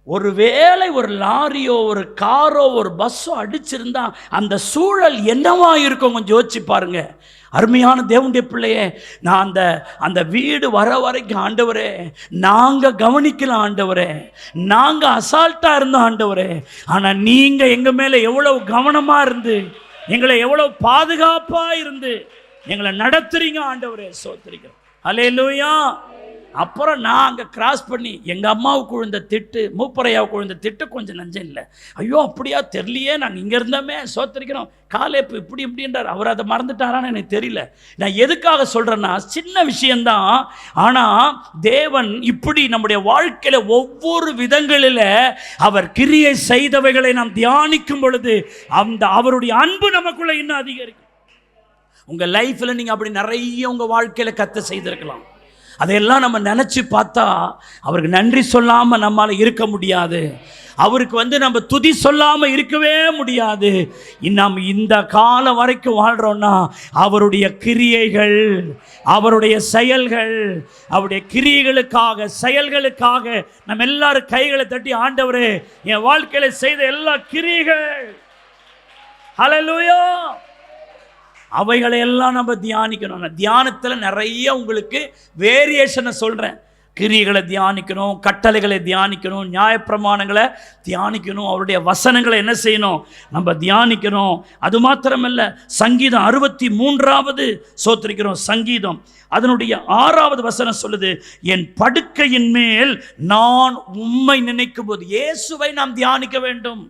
ஒரு வேளை ஒரு லாரியோ ஒரு காரோ ஒரு பஸ்ஸோ அடிச்சிருந்தா அந்த சூழல் என்னவா இருக்கும் கொஞ்சம் யோசிச்சு பாருங்க. அருமையான தேவனுடைய பிள்ளையே, நான் அந்த வீடு வர வரைக்கும் ஆண்டவரே நாங்கள் கவனிக்கலாம், ஆண்டவரே நாங்கள் அசால்ட்டாக இருந்தோம் ஆண்டவரே. ஆனால் நீங்கள் எங்கள் மேலே எவ்வளவு கவனமாக இருந்து எங்களை எவ்வளவு பாதுகாப்பாக இருந்து எங்களை நடத்துறீங்க ஆண்டவரே. சோத்திரிக்கிறோம். அல்லேலூயா. அப்புறம் நான் அங்கே கிராஸ் பண்ணி எங்கள் அம்மாவுக்கு விழுந்த திட்டு, மூப்பரையாவுக்கு விழுந்த திட்டு கொஞ்சம் நஞ்சம் இல்லை. ஐயோ அப்படியா தெரியலையே, நாங்கள் இங்கே இருந்தோமே. சோத்திரிக்கிறோம். காலை இப்போ இப்படின்றார். அவர் அதை மறந்துட்டாரான்னு எனக்கு தெரியல. நான் எதுக்காக சொல்கிறேன்னா, சின்ன விஷயந்தான், ஆனால் தேவன் இப்படி நம்முடைய வாழ்க்கையில் ஒவ்வொரு விதங்களில் அவர் கிரியை செய்தவைகளை நாம் தியானிக்கும் பொழுது அவருடைய அன்பு நமக்குள்ளே இன்னும் அதிகரிக்கும். உங்கள் லைஃப்பில் நீங்கள் அப்படி நிறைய உங்கள் வாழ்க்கையில் கத்த செய்திருக்கலாம். அதையெல்லாம் நம்ம நினச்சி பார்த்தா அவருக்கு நன்றி சொல்லாமல் நம்மால் இருக்க முடியாது. அவருக்கு நம்ம துதி சொல்லாமல் இருக்கவே முடியாது. நம்ம இந்த காலம் வரைக்கும் வாழ்கிறோன்னா அவருடைய கிரியைகள், அவருடைய செயல்கள், அவருடைய கிரியைகளுக்காக செயல்களுக்காக நம்ம எல்லாரும் கைகளை தட்டி, ஆண்டவரே என் வாழ்க்கையில் செய்த எல்லா கிரியைகள், ஹல்லேலூயா, அவைகளை எல்லாம் நம்ம தியானிக்கணும். நான் தியானத்தில் நிறைய உங்களுக்கு வேரியேஷனை சொல்கிறேன். கிரியைகளை தியானிக்கணும், கட்டளைகளை தியானிக்கணும், நியாயப்பிரமாணங்களை தியானிக்கணும், அவருடைய வசனங்களை என்ன செய்யணும் நம்ம தியானிக்கணும். அது மாத்திரமல்ல, சங்கீதம் 63வது சோத்திரிக்கிறோம் சங்கீதம் அதனுடைய 6வது வசனம் சொல்லுது, என் படுக்கையின் மேல் நான் உம்மை நினைக்கும் போது. இயேசுவை நாம் தியானிக்க வேண்டும்.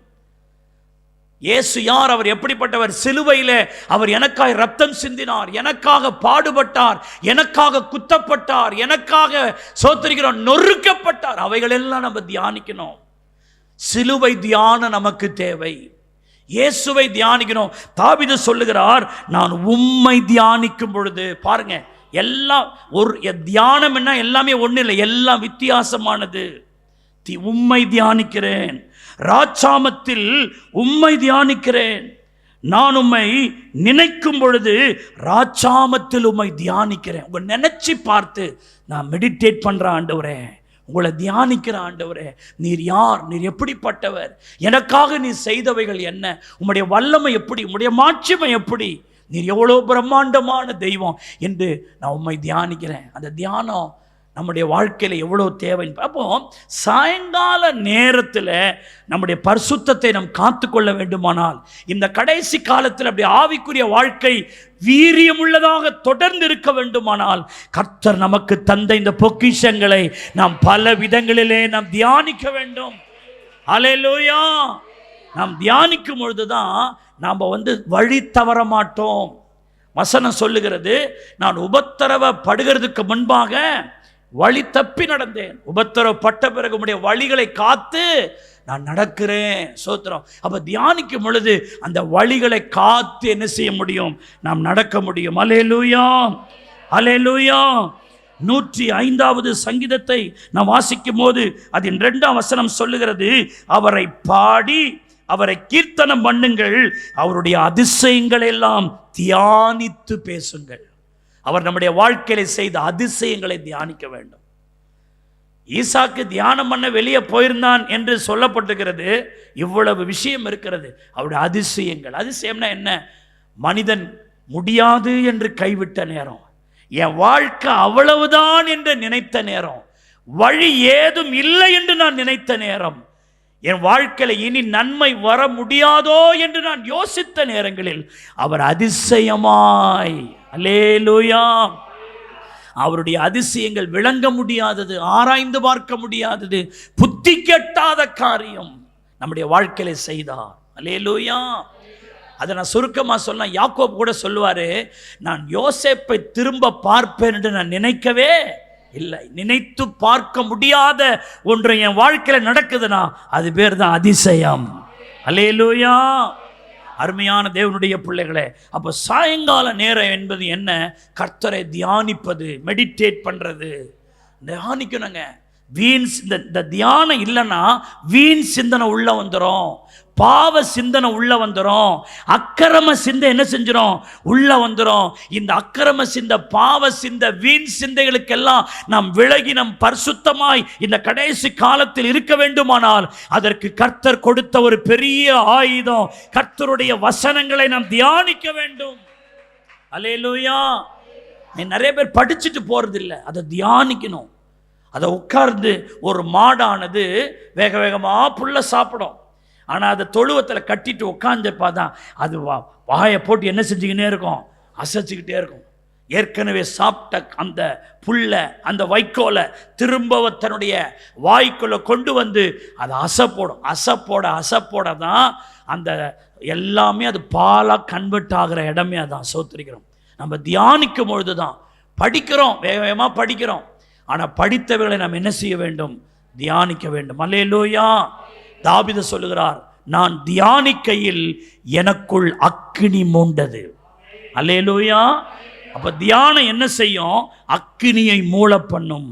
இயேசு யார்? அவர் எப்படிப்பட்டவர்? சிலுவையிலே அவர் எனக்காக ரத்தம் சிந்தினார், எனக்காக பாடுபட்டார், எனக்காக குத்தப்பட்டார், எனக்காக சோத்திரிக்கிறோம் நொறுக்கப்பட்டார். அவைகளெல்லாம் நம்ம தியானிக்கணும். சிலுவை தியானம் நமக்கு தேவை. இயேசுவை தியானிக்கணும். தாவீது சொல்லுகிறார், நான் உம்மை தியானிக்கும் பொழுது. பாருங்க, எல்லாம் ஒரு தியானம் என்ன, எல்லாமே ஒன்றும் இல்லை, எல்லாம் வித்தியாசமானது. உம்மை தியானிக்கிறேன், ராட்சாமத்தில் உம்மை தியானிக்கிறேன், நான் உம்மை நினைக்கும் பொழுது ராட்சாமத்தில் உம்மை தியானிக்கிறேன். உங்களை நினைச்சு பார்த்து நான் மெடிடேட் பண்ணுறேன் ஆண்டவரே, உங்களை தியானிக்கிற ஆண்டவரே, நீர் யார், நீர் எப்படிப்பட்டவர், எனக்காக நீர் செய்தவைகள் என்ன, உம்முடைய வல்லமை எப்படி, உம்முடைய மாட்சிமை எப்படி, நீர் எவ்வளோ பிரம்மாண்டமான தெய்வம் என்று நான் உம்மை தியானிக்கிறேன். அந்த தியானம் நம்முடைய வாழ்க்கையில் எவ்வளோ தேவை. அப்போ சாயங்கால நேரத்தில் நம்முடைய பரிசுத்தத்தை நாம் காத்துக்கொள்ள வேண்டுமானால், இந்த கடைசி காலத்தில் அப்படி ஆவிக்குரிய வாழ்க்கை வீரியமுள்ளதாக தொடர்ந்து இருக்க வேண்டுமானால், கர்த்தர் நமக்கு தந்த இந்த பொக்கிஷங்களை நாம் பல விதங்களிலே நாம் தியானிக்க வேண்டும். அல்லேலூயா. நாம் தியானிக்கும் பொழுதுதான் நாம் வழி தவற மாட்டோம். வசனம் சொல்லுகிறது, நான் உபத்திரவப்படுகிறதுக்கு முன்பாக வழி தப்பி நடந்தேன், உபத்திரவப்பட்ட பிறகு உம்முடைய வழிகளை காத்து நான் நடக்கிறேன். சோத்திரம். அப்ப தியானிக்கும் பொழுது அந்த வழிகளை காத்து என்ன செய்ய முடியும்? நாம் நடக்க முடியும். அல்லேலூயா, அல்லேலூயா. 105வது சங்கீதத்தை நாம் வாசிக்கும் போது அதன் 2ஆம் வசனம் சொல்லுகிறது, அவரை பாடி அவரை கீர்த்தனம் பண்ணுங்கள், அவருடைய அதிசயங்களை எல்லாம் தியானித்து பேசுங்கள். அவர் நம்முடைய வாழ்க்கையில செய்த அதிசயங்களை தியானிக்க வேண்டும். ஈசாக்கு தியானம் பண்ண வெளியே போயிருந்தான் என்று சொல்லப்பட்டிருக்கிறது. இவ்வளவு விஷயம் இருக்கிறது. அவருடைய அதிசயங்கள். அதிசயம்னா என்ன? மனிதன் முடியாது என்று கைவிட்ட நேரம், என் வாழ்க்கை அவ்வளவுதான் என்று நினைத்த நேரம், வழி ஏதும் இல்லை என்று நான் நினைத்த நேரம், என் வாழ்க்கையில் இனி நன்மை வர முடியாதோ என்று நான் யோசித்த நேரங்களில் அவர் அதிசயமாய், அல்லேலூயா, அவருடைய அதிசயங்கள் விளங்க முடியாதது, ஆராய்ந்து பார்க்க முடியாதது, புத்தி கெட்டாத காரியம் நம்முடைய வாழ்க்கையில செய்தார். அல்லேலூயா. அதை நான் சுருக்கமாக சொன்ன, யாக்கோப் கூட சொல்லுவார், நான் யோசேப்பை திரும்ப பார்ப்பேன் என்று நான் நினைக்கவே இல்லை. நினைத்து பார்க்க முடியாத ஒன்று என் வாழ்க்கையில் நடக்குதுன்னா அது பேர் தான் அதிசயம். அல்லேலூயா. அருமையான தேவனுடைய பிள்ளைகளே, அப்போ சாயங்கால நேரம் என்பது என்ன? கர்த்தரை தியானிப்பது, மெடிடேட் பண்ணுறது. தியானிக்கணுங்க. இந்த தியானம் இல்லைன்னா வீண் சிந்தனை உள்ள வந்துடும், பாவ சிந்தனை உள்ள வந்துடும், அக்கிரம சிந்தை என்ன செஞ்சிடும்? உள்ள வந்துடும். இந்த அக்கிரம சிந்தை, பாவ சிந்தை, வீண் சிந்தைகளுக்கெல்லாம் நாம் விலகி நம் பரிசுத்தமாய் இந்த கடைசி காலத்தில் இருக்க வேண்டுமானால் அதற்கு கர்த்தர் கொடுத்த ஒரு பெரிய ஆயுதம், கர்த்தருடைய வசனங்களை நாம் தியானிக்க வேண்டும். அல்லேலூயா. நிறைய பேர் படிச்சுட்டு போறது இல்லை, அதை தியானிக்கணும். அதை உட்கார்ந்து, ஒரு மாடானது வேக வேகமாக புல்ல சாப்பிடும், ஆனால் அதை தொழுவத்தில் கட்டிட்டு உட்காந்துப்பா தான் அது வாயை போட்டு என்ன செஞ்சுக்கிட்டே இருக்கும்? அசைச்சிக்கிட்டே இருக்கும். ஏற்கனவே சாப்பிட்ட அந்த புல்லை, அந்த வைக்கோலை திரும்ப தன்னுடைய வாய்க்குள்ளே கொண்டு வந்து அதை அசைப்போடும். அசைப்போட தான் அந்த எல்லாமே அது பாலாக கன்வெர்ட் ஆகிற இடமே அதான். சோத்திரிக்கிறோம். நம்ம தியானிக்கும் பொழுது தான் படிக்கிறோம், வேக வேகமாக படிக்கிறோம், ஆனால் படித்தவர்களை நாம் என்ன செய்ய வேண்டும்? தியானிக்க வேண்டும். அல்லேலூயா. தாவீது சொல்லுகிறார், நான் தியானிக்கையில் எனக்குள் அக்கினி மூண்டது. அல்லேலூயா. அப்ப தியானம் என்ன செய்யும்? அக்கினியை மூள பண்ணும்,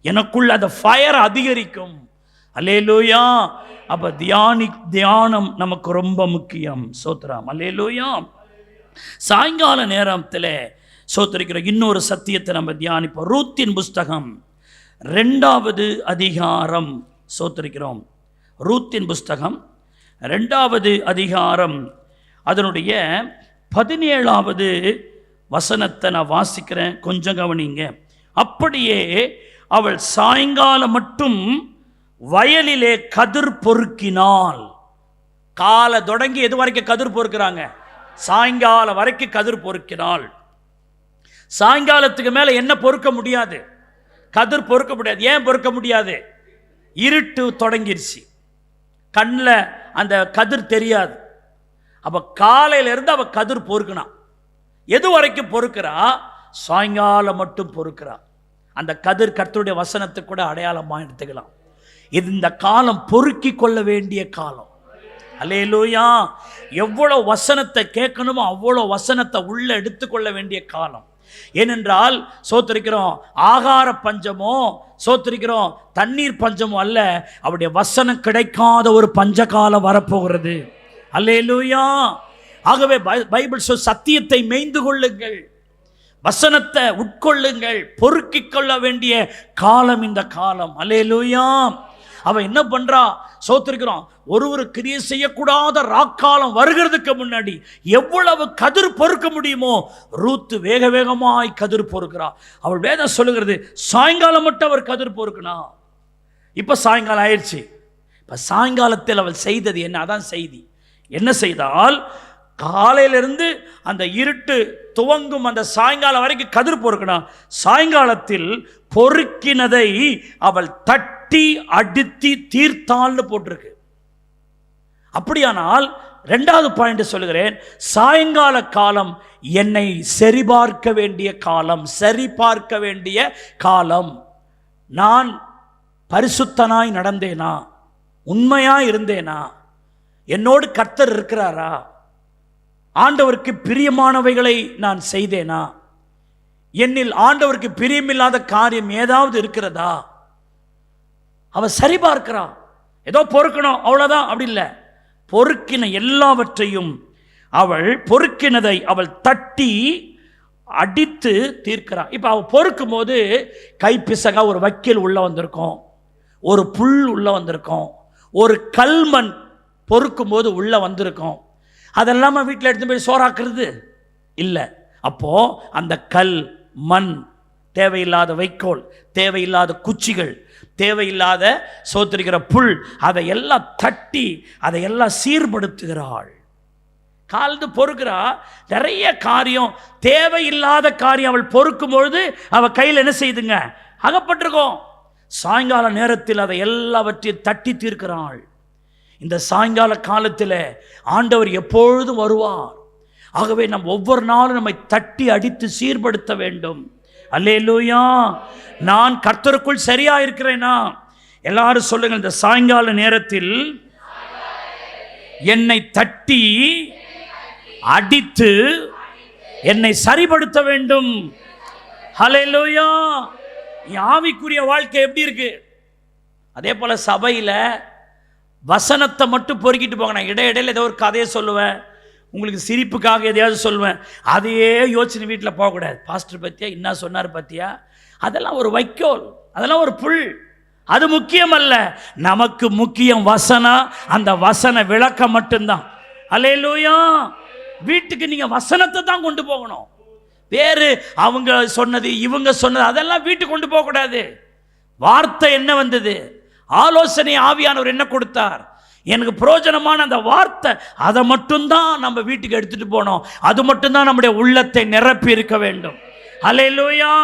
எனக்குள் அந்த ஃபயர் அதிகரிக்கும். அல்லேலூயா. அப்ப தியானம் நமக்கு ரொம்ப முக்கியம். சோத்ராம். அல்லேலூயா. சாயங்கால நேரத்தில் சோத்திருக்கிற இன்னொரு சத்தியத்தை நம்ம தியானிப்போம். ரூத்தின் புஸ்தகம் 2வது அதிகாரம். சோத்திருக்கிறோம். ரூத்தின் புஸ்தகம் 2வது அதிகாரம் அதனுடைய 17வது வசனத்தை நான் வாசிக்கிறேன், கொஞ்சம் கவனிங்க. அப்படியே அவள் சாயங்காலம் மட்டும் வயலிலே கதிர் பொறுக்கினாள். காலை தொடங்கி எது வரைக்கும் கதிர் பொறுக்கிறாங்க? சாயங்காலம் வரைக்கும் கதிர் பொறுக்கினாள். சாயங்காலத்துக்கு மேலே என்ன பொறுக்க முடியாது? கதிர் பொறுக்க முடியாது. ஏன் பொறுக்க முடியாது? இருட்டு தொடங்கிருச்சு, கண்ணில் அந்த கதிர் தெரியாது. அப்போ காலையிலேருந்து அவள் கதிர் பொறுக்கினான். எது வரைக்கும் பொறுக்கிறா? சாயங்காலம் மட்டும் பொறுக்கிறா. அந்த கதிர் கர்த்தருடைய வசனத்தை கூட அடையாளமாக எடுத்துக்கலாம். இது இந்த காலம் பொறுக்கி கொள்ள வேண்டிய காலம். அல்லேலூயா. எவ்வளோ வசனத்தை கேட்கணுமோ அவ்வளோ வசனத்தை உள்ள எடுத்துக்கொள்ள வேண்டிய காலம். ஏனென்றால் சோத்திருக்கிறோம், ஆகார பஞ்சமோ சோத்திருக்கிறோம் தண்ணீர் பஞ்சமோ அல்ல, அவருடைய வசனம் கிடைக்காத ஒரு பஞ்சகாலம் வரப்போகிறது. அல்லேலூயா. ஆகவே பைபிள் சத்தியத்தை மேய்ந்து கொள்ளுங்கள், வசனத்தை உட்கொள்ளுங்கள், பொறுக்கிக் கொள்ள வேண்டிய காலம் இந்த காலம். அல்லேலூயா. அவன் என்ன பண்றா? சோத்திருக்கிறோம், ஒரு கிரியை செய்யக்கூடாத ராக்காலம் வருகிறதுக்கு முன்னாடி எவ்வளவு கதிர் பொறுக்க முடியுமோ ரூத்து வேக வேகமாய் கதிர் பொறுக்கிறா. அவள் வேதம் சொல்லுகிறது, சாயங்காலம் மட்டும் அவர் கதிர் பொறுக்கணா. இப்ப சாயங்காலம் ஆயிடுச்சு. இப்ப சாயங்காலத்தில் அவள் செய்தது என்ன? அதான் செய்தி. என்ன செய்தால், காலையிலிருந்து அந்த இருட்டு துவங்கும் அந்த சாயங்காலம் வரைக்கும் கதிர் பொறுக்கணும். சாயங்காலத்தில் பொறுக்கினதை அவள் தட்டி அடித்து தீர்த்தாள்னு போட்டிருக்கு. அப்படியானால் 2வது பாயிண்ட் சொல்லுகிறேன், சாயங்கால காலம் என்னை சரிபார்க்க வேண்டிய காலம், சரிபார்க்க வேண்டிய காலம். நான் பரிசுத்தனாய் நடந்தேனா? உண்மையாய் இருந்தேனா? என்னோடு கர்த்தர் இருக்கிறாரா? ஆண்டவருக்கு பிரியமானவைகளை நான் செய்தேனா? என்னில் ஆண்டவருக்கு பிரியமில்லாத காரியம் ஏதாவது இருக்கிறதா? அவ சரிபார்க்கிறான். ஏதோ பொறுக்கணும் அவ்வளவுதான், அப்படி இல்லை. பொறுக்கின எல்லாவற்றையும் அவள் பொறுக்கினதை அவள் தட்டி அடித்து தீர்க்கிறான். இப்போ அவள் பொறுக்கும் போது கைப்பிசகா ஒரு வக்கீல் உள்ள வந்திருக்கும், ஒரு புல் உள்ள வந்திருக்கும், ஒரு கல்மண் பொறுக்கும் போது உள்ள வந்திருக்கும். அதெல்லாம் வீட்டில் எடுத்து போய் சோறாக்குறது இல்லை. அப்போ அந்த கல், மண், தேவையில்லாத வைக்கோல், தேவையில்லாத குச்சிகள், தேவையில்லாத சோத்திருக்கிற புல், அதையெல்லாம் தட்டி அதையெல்லாம் சீர்படுத்துகிறாள். காலத்து பொறுக்கிறா. நிறைய காரியம், தேவையில்லாத காரியம் அவள் பொறுக்கும் பொழுது அவள் கையில் என்ன செய்துங்க? அகப்பட்டிருக்கோம். சாயங்கால நேரத்தில் அதை எல்லாவற்றையும் தட்டி தீர்க்கிறாள். இந்த சாயங்கால காலத்தில் ஆண்டவர் எப்பொழுதும் வருவார். ஆகவே நம் ஒவ்வொரு நாளும் நம்மை தட்டி அடித்து சீர்படுத்த வேண்டும். அல்லேலூயா. நான் கர்த்தருக்குள் சரியா இருக்கிறேனா? எல்லாரும் சொல்லுங்கள், இந்த சாயங்கால நேரத்தில் என்னை தட்டி அடித்து என்னை சரிபடுத்த வேண்டும். அல்லேலூயா. ஆவிக்குரிய வாழ்க்கை எப்படி இருக்கு? அதே போல சபையில் வசனத்தை மட்டும் பொறுக்கிட்டு போங்க. நான் இடையிடையில் ஏதோ ஒரு கதையை சொல்லுவேன், உங்களுக்கு சிரிப்புக்காக எதையாவது சொல்லுவேன். அதையே யோசனை வீட்டில் போகக்கூடாது. பாஸ்டர் பற்றியா என்ன சொன்னார் பற்றியா, அதெல்லாம் ஒரு வைக்கோல், அதெல்லாம் ஒரு புல், அது முக்கியம் அல்ல. நமக்கு முக்கியம் வசனம், அந்த வசன விளக்கம் மட்டும்தான். அல்லேலூயா. வீட்டுக்கு நீங்கள் வசனத்தை தான் கொண்டு போகணும். வேறு அவங்க சொன்னது இவங்க சொன்னது அதெல்லாம் வீட்டுக்கு கொண்டு போகக்கூடாது. வார்த்தை என்ன வந்தது, ஆலோசனை ஆவியானவர் என்ன கொடுத்தார், எனக்கு பிரயோஜனமான அந்த வார்த்தை, அதை மட்டும்தான் நம்ம வீட்டுக்கு எடுத்துட்டு போனோம். அது மட்டும்தான் நம்முடைய உள்ளத்தை நிரப்பி இருக்க வேண்டும். அல்லேலூயா.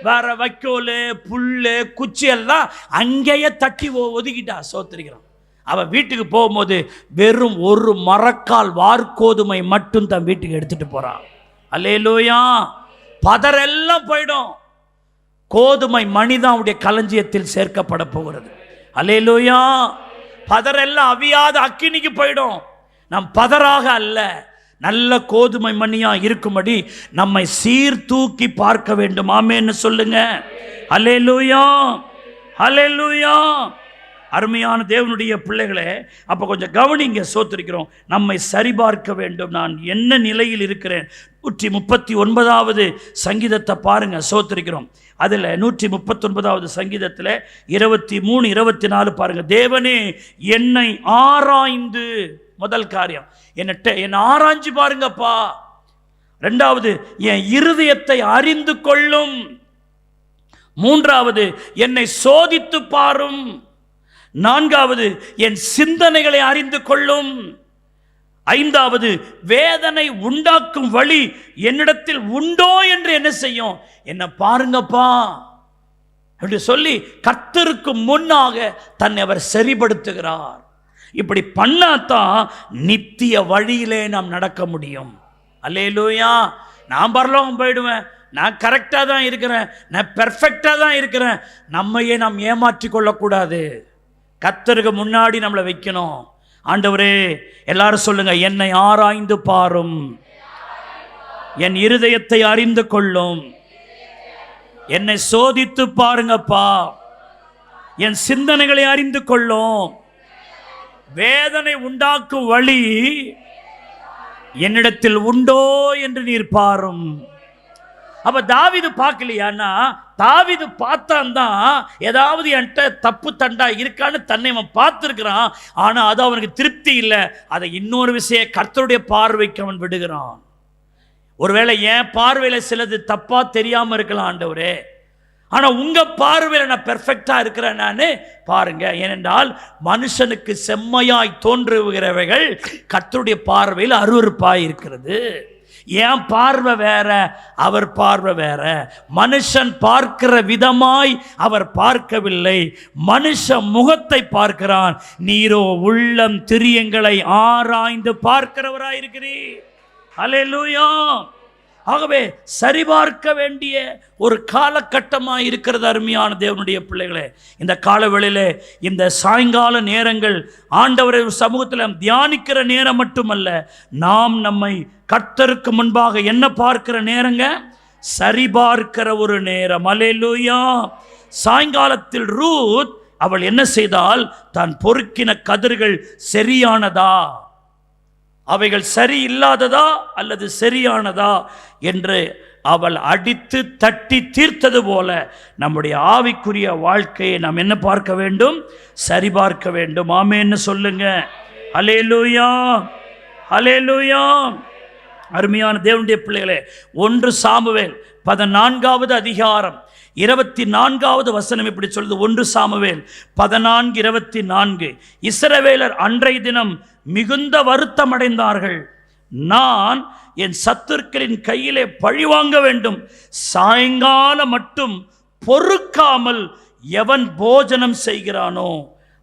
வேற வைக்கோல் புல்லு குச்சி எல்லாம் அங்கேயே தட்டி ஒதுக்கிட்டா சோத்திருக்கிறான். அவன் வீட்டுக்கு போகும்போது வெறும் ஒரு மரக்கால் வார்கோதுமை மட்டும் தன் வீட்டுக்கு எடுத்துட்டு போறான். அல்லேலூயா. பதரெல்லாம் போயிடும். கோதுமை மணிதான் அவருடைய களஞ்சியத்தில் சேர்க்கப்பட போகிறது. அல்லேலூயா. பதரெல்லாம் அவியாத அக்கினிக்கு போயிடும். நம் பதராக அல்ல, நல்ல கோதுமை மணியா இருக்கும்படி நம்மை சீர்தூக்கி பார்க்க வேண்டும். ஆமென்னு சொல்லுங்க. அல்லேலூயா. அல்லேலூயா. அருமையான தேவனுடைய பிள்ளைகளே, அப்போ கொஞ்சம் கவனிங்க. சோத்திருக்கிறோம், நம்மை சரிபார்க்க வேண்டும். நான் என்ன நிலையில் இருக்கிறேன்? 139வது சங்கீதத்தை பாருங்க. சோத்திருக்கிறோம், அதில் 139வது சங்கீதத்தில் 23, 24 பாருங்க. தேவனே என்னை ஆராய்ந்து, முதல் காரியம் என்னை ஆராய்ஞ்சு பாருங்கப்பா. ரெண்டாவது, என் இருதயத்தை அறிந்து கொள்ளும். மூன்றாவது, என்னை சோதித்து பாரும். நான்காவது, என் சிந்தனைகளை அறிந்து கொள்ளும். ஐந்தாவது, வேதனை உண்டாக்கும் வழி என்னிடத்தில் உண்டோ என்று என்ன செய்யும், என்ன பாருங்கப்பா அப்படி சொல்லி கர்த்தருக்கு முன்னாக தன்னை அவர் சரிபடுத்துகிறார். இப்படி பண்ணாதான் நித்திய வழியிலே நாம் நடக்க முடியும். அல்லேலூயா. நான் பரலோகம் போயிடுவேன், நான் கரெக்டாக தான் இருக்கிறேன், நான் பெர்ஃபெக்டாக தான் இருக்கிறேன், நம்மையே நாம் ஏமாற்றி கொள்ளக்கூடாது. கர்த்தருக்கு முன்னாடி நம்மளை வைக்கணும். ஆண்டவரே, எல்லாரும் சொல்லுங்க, என்னை ஆராய்ந்து பாரும், என் இருதயத்தை அறிந்து கொள்ளும், என்னை சோதித்து பாருங்கப்பா, என் சிந்தனைகளை அறிந்து கொள்ளும், வேதனை உண்டாக்கும் வழி என்னிடத்தில் உண்டோ என்று நீர் பாரும். அப்ப தாவீது பார்க்கலையான்னா, தாவீது பார்த்தான் தான் ஏதாவது என்கிட்ட தப்பு தண்டா இருக்கான்னு தன்னை அவன் பார்த்துருக்கிறான். ஆனால் அது அவனுக்கு திருப்தி இல்லை. அதை இன்னொரு விஷயம் கர்த்தருடைய பார்வைக்கு அவன் விடுகிறான். ஒருவேளை என் பார்வையில் சிலது தப்பா தெரியாமல் இருக்கலாம் ஆண்டவரே, ஆனால் உங்கள் பார்வையில் நான் பெர்ஃபெக்டாக இருக்கிறேன் நான் பாருங்க. ஏனென்றால் மனுஷனுக்கு செம்மையாய் தோன்றுகிறவைகள் கர்த்தருடைய பார்வையில் அருவருப்பாய் இருக்கிறது. என் பார்வை வேற, அவர் பார்வை வேற. மனுஷன் பார்க்கிற விதமாய் அவர் பார்க்கவில்லை, மனுஷ முகத்தை பார்க்கிறான். நீரோ உள்ளம் திரியங்களை ஆராய்ந்து பார்க்கிறவராயிருக்கிறீர். அல்லேலூயா. ஆகவே சரிபார்க்க வேண்டிய ஒரு காலகட்டமாக இருக்கிறது அருமையான தேவனுடைய பிள்ளைகளே. இந்த காலவெளியிலே, இந்த சாயங்கால நேரங்கள் ஆண்டவரை சமூகத்தில் தியானிக்கிற நேரம் மட்டுமல்ல, நாம் நம்மை கர்த்தருக்கு முன்பாக என்ன பார்க்கிற நேரங்க, சரிபார்க்கிற ஒரு நேரம். அல்லேலூயா. சாயங்காலத்தில் ரூத் அவள் என்ன செய்தால், தான் பொறுக்கின கதிர்கள் சரியானதா, அவைகள் சரி இல்லாததா அல்லது சரியானதா என்று அவள் அடித்து தட்டி தீர்த்தது போல நம்முடைய ஆவிக்குரிய வாழ்க்கையை நாம் என்ன பார்க்க வேண்டும், சரிபார்க்க வேண்டும். ஆமென்னு சொல்லுங்க. அல்லேலூயா. அல்லேலூயா. அருமையான தேவனுடைய பிள்ளைகளே, 1 சாமுவேல் 14வது அதிகாரம் 24வது வசனம் இப்படி சொல்லுது. 1 சாமுவேல் 14:24. இஸ்ரவேலர் அன்றைய தினம் மிகுந்த வருத்தம் அடைந்தார்கள். நான் என் சத்துருக்களின் கையிலே பழிவாங்க வேண்டும், சாயங்காலம் மட்டும் பொறுக்காமல் எவன் போஜனம் செய்கிறானோ